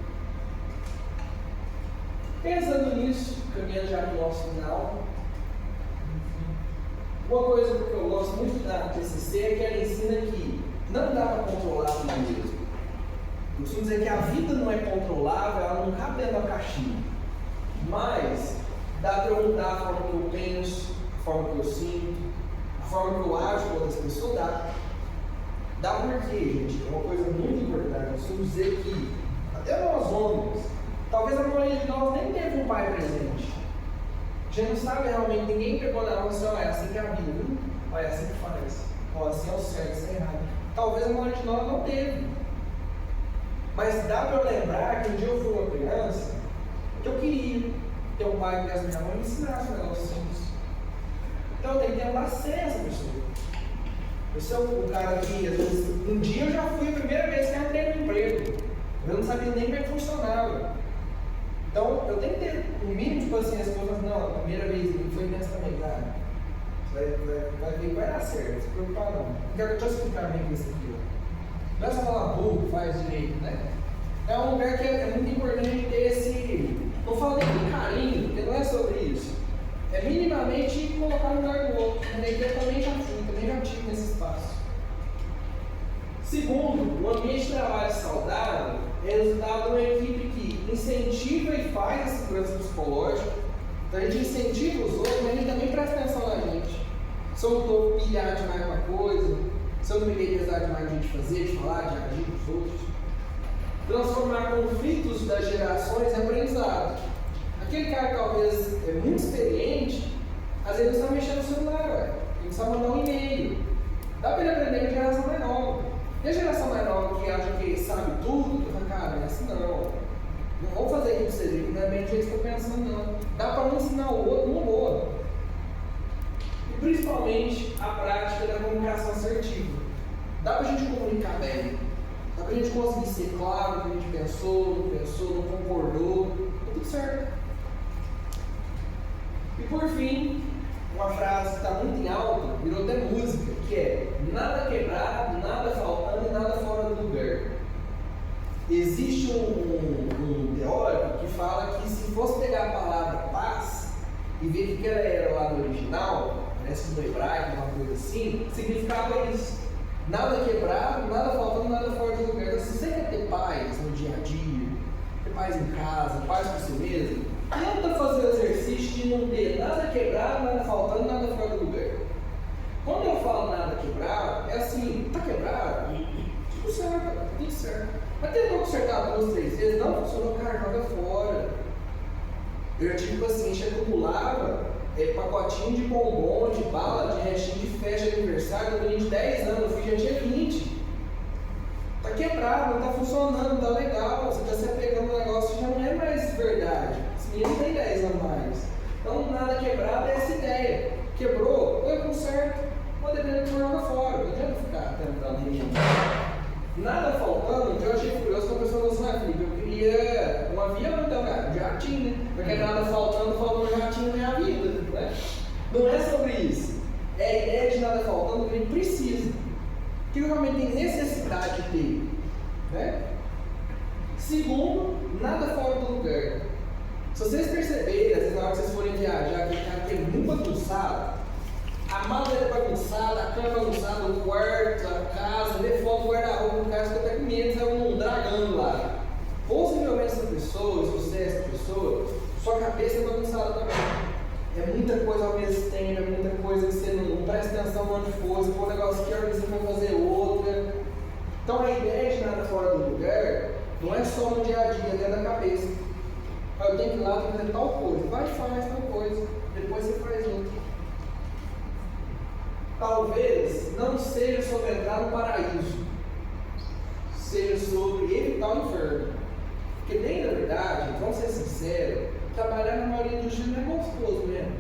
Pensando nisso, caminhando já para o nosso final, uma coisa que eu gosto muito da TCC é que ela ensina que não dá para controlar tudo mesmo. Eu costumo dizer que a vida não é controlável, ela não cabe dentro da caixinha. Mas dá para eu mudar a forma que eu penso, a forma que eu sinto, a forma que eu ajo com outras pessoas, dá. Dá porque, gente, é uma coisa muito importante. Eu costumo dizer que, até nós homens, talvez a maioria de nós nem teve um pai presente. A gente não sabe realmente, ninguém pegou na mão e disse, é assim que é a vida, viu? É assim que faz. Ó, assim é o certo, isso é errado. Talvez a maioria de nós não teve. Mas dá para eu lembrar que um dia eu fui uma criança que eu queria ter um pai que desse minha mãe e me ensinasse um negócio simples. Então eu tenho que tentar ser essa pessoa. Eu sou o cara que, às vezes, um dia eu já fui a primeira vez que eu entrei no emprego. Eu não sabia nem como é que funcionava. Então eu tenho que ter o mínimo de paciência para falar, não, a primeira vez que foi nessa também, vai ver que vai dar certo, não se preocupar não. Deixa eu explicar bem isso aqui. Não é só falar burro, faz direito, né? É um lugar que é muito importante ter esse. Não falo nem de carinho, porque não é sobre isso. É minimamente colocar no lugar do outro. Eu também já fui, também já tive nesse espaço. Segundo, o ambiente de trabalho saudável é resultado de uma equipe que incentiva e faz a segurança psicológica. Então a gente incentiva os outros, mas a gente também presta atenção na gente. Se eu não estou pilhado demais com uma coisa, se eu não me dei pesado demais de fazer, de falar, de agir com os outros. Transformar conflitos das gerações em aprendizado. Aquele cara que talvez é muito experiente, às vezes não está mexendo no celular, ele só mandar um e-mail. Dá para ele aprender com a geração mais nova. E a geração mais nova que acha que sabe tudo, eu falo, cara, não é assim não. Não vou fazer aquilo que você diz, não é bem do jeito que eu estou pensando não. Dá para um ensinar o outro numa boa. E principalmente a prática da comunicação assertiva. Dá para a gente comunicar bem. Dá para a gente conseguir ser claro o que a gente pensou, não concordou, tá tudo certo. E por fim, uma frase que está muito em alta, virou até música, que é nada quebrado, nada faltando e nada fora do lugar. Existe um teórico que fala que se fosse pegar a palavra paz e ver o que ela era lá no original, parece que no hebraico, uma coisa assim, significava isso. Nada quebrado, nada faltando, nada fora do lugar. Então, se você quer ter paz no dia a dia, ter paz em casa, paz com você mesmo, tenta fazer o exercício de não ter nada quebrado, nada faltando, nada fora do lugar. Quando eu falo nada quebrado, é assim, tá quebrado? Tudo certo, tudo certo. Mas tentou consertar 2, 3 vezes, não funcionou, cara, joga fora. Eu já tive paciente que acumulava pacotinho de bombom, de bala, de restinho de festa de aniversário, do menino de 10 anos, o filho já tinha 20. Tá quebrado, não tá funcionando, não tá legal, você tá se apegando no negócio que já não é mais verdade. Esse menino tem 10 anos mais. Então nada quebrado é essa ideia. Quebrou, eu conserto, pode depender de joga fora, não adianta ficar tentando reinventar. Nada faltando, eu achei curioso que a pessoa falou assim, Felipe, eu queria um avião, então, cara, um jatinho, né? Porque nada faltando um jatinho na minha vida, né? Não é sobre isso. É a ideia de nada faltando que a gente precisa. Que realmente tem necessidade de ter, né? Segundo, nada fora do lugar. Se vocês perceberem, às vezes na hora que vocês forem viajar, que o cara tem muito bagunçado, a mala é bagunçada, bagunçado, a cama bagunçada, o quarto, a casa, vê foto, guarda-roupa no cara, fica até com medo, sai um dragão lá. Possivelmente essa pessoa, se você é essa pessoa, sua cabeça é bagunçada também. É muita coisa ao mesmo tempo, é muita coisa que você não presta atenção onde for, você põe um negócio aqui, você vai fazer outra. Então a ideia de nada fora do lugar não é só no dia a dia, dentro da cabeça. Eu tenho que ir lá, tenho que fazer tal coisa. Vai e faz tal coisa, depois você faz outra. Talvez não seja sobre entrar no paraíso, seja sobre evitar o inferno. Porque bem na verdade, vamos ser sinceros, trabalhar na maioria dos dias não é gostoso mesmo.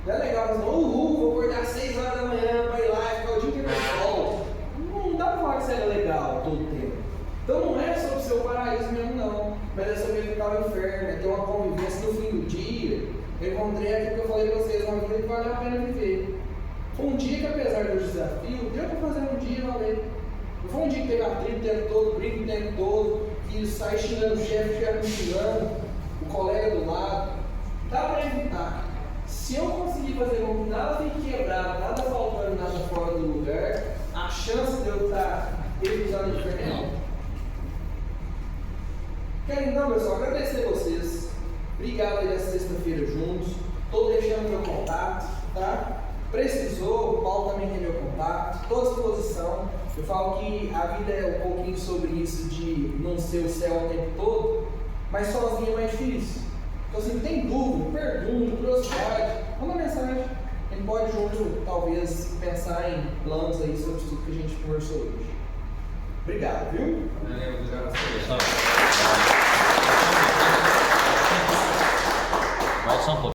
Não é legal, mas vou acordar às 6 horas da manhã para ir lá e ficar o dia inteiro no sol. Não dá para falar que isso é legal todo o tempo. Então não é sobre o seu paraíso mesmo não, mas é sobre evitar o inferno, é ter uma convivência no fim do dia. Eu encontrei aquilo que eu falei para vocês, uma vida que vale a pena viver. Foi um dia que apesar dos desafios, deu para fazer um dia valer. Não foi um dia que teve atrito o tempo todo, briga o tempo todo, que sai xingando o chefe me xingando, o colega do lado. Dá para evitar. Se eu conseguir fazer com que nada fique quebrado, nada faltando, nada fora do lugar, a chance de eu estar evitando o inferno é alta. Quero então, pessoal, agradecer a vocês. Obrigado aí essa sexta-feira juntos. Estou deixando meu contato, tá? Precisou, o Paulo também tem meu contato, estou à disposição. Eu falo que a vida é um pouquinho sobre isso de não ser o céu o tempo todo, mas sozinho é mais difícil. Então, se tem dúvida, pergunta, curiosidade, manda mensagem. A gente pode junto, talvez, pensar em planos aí sobre tudo que a gente conversou hoje. Obrigado, viu? Obrigado a você. Vai só um pouco.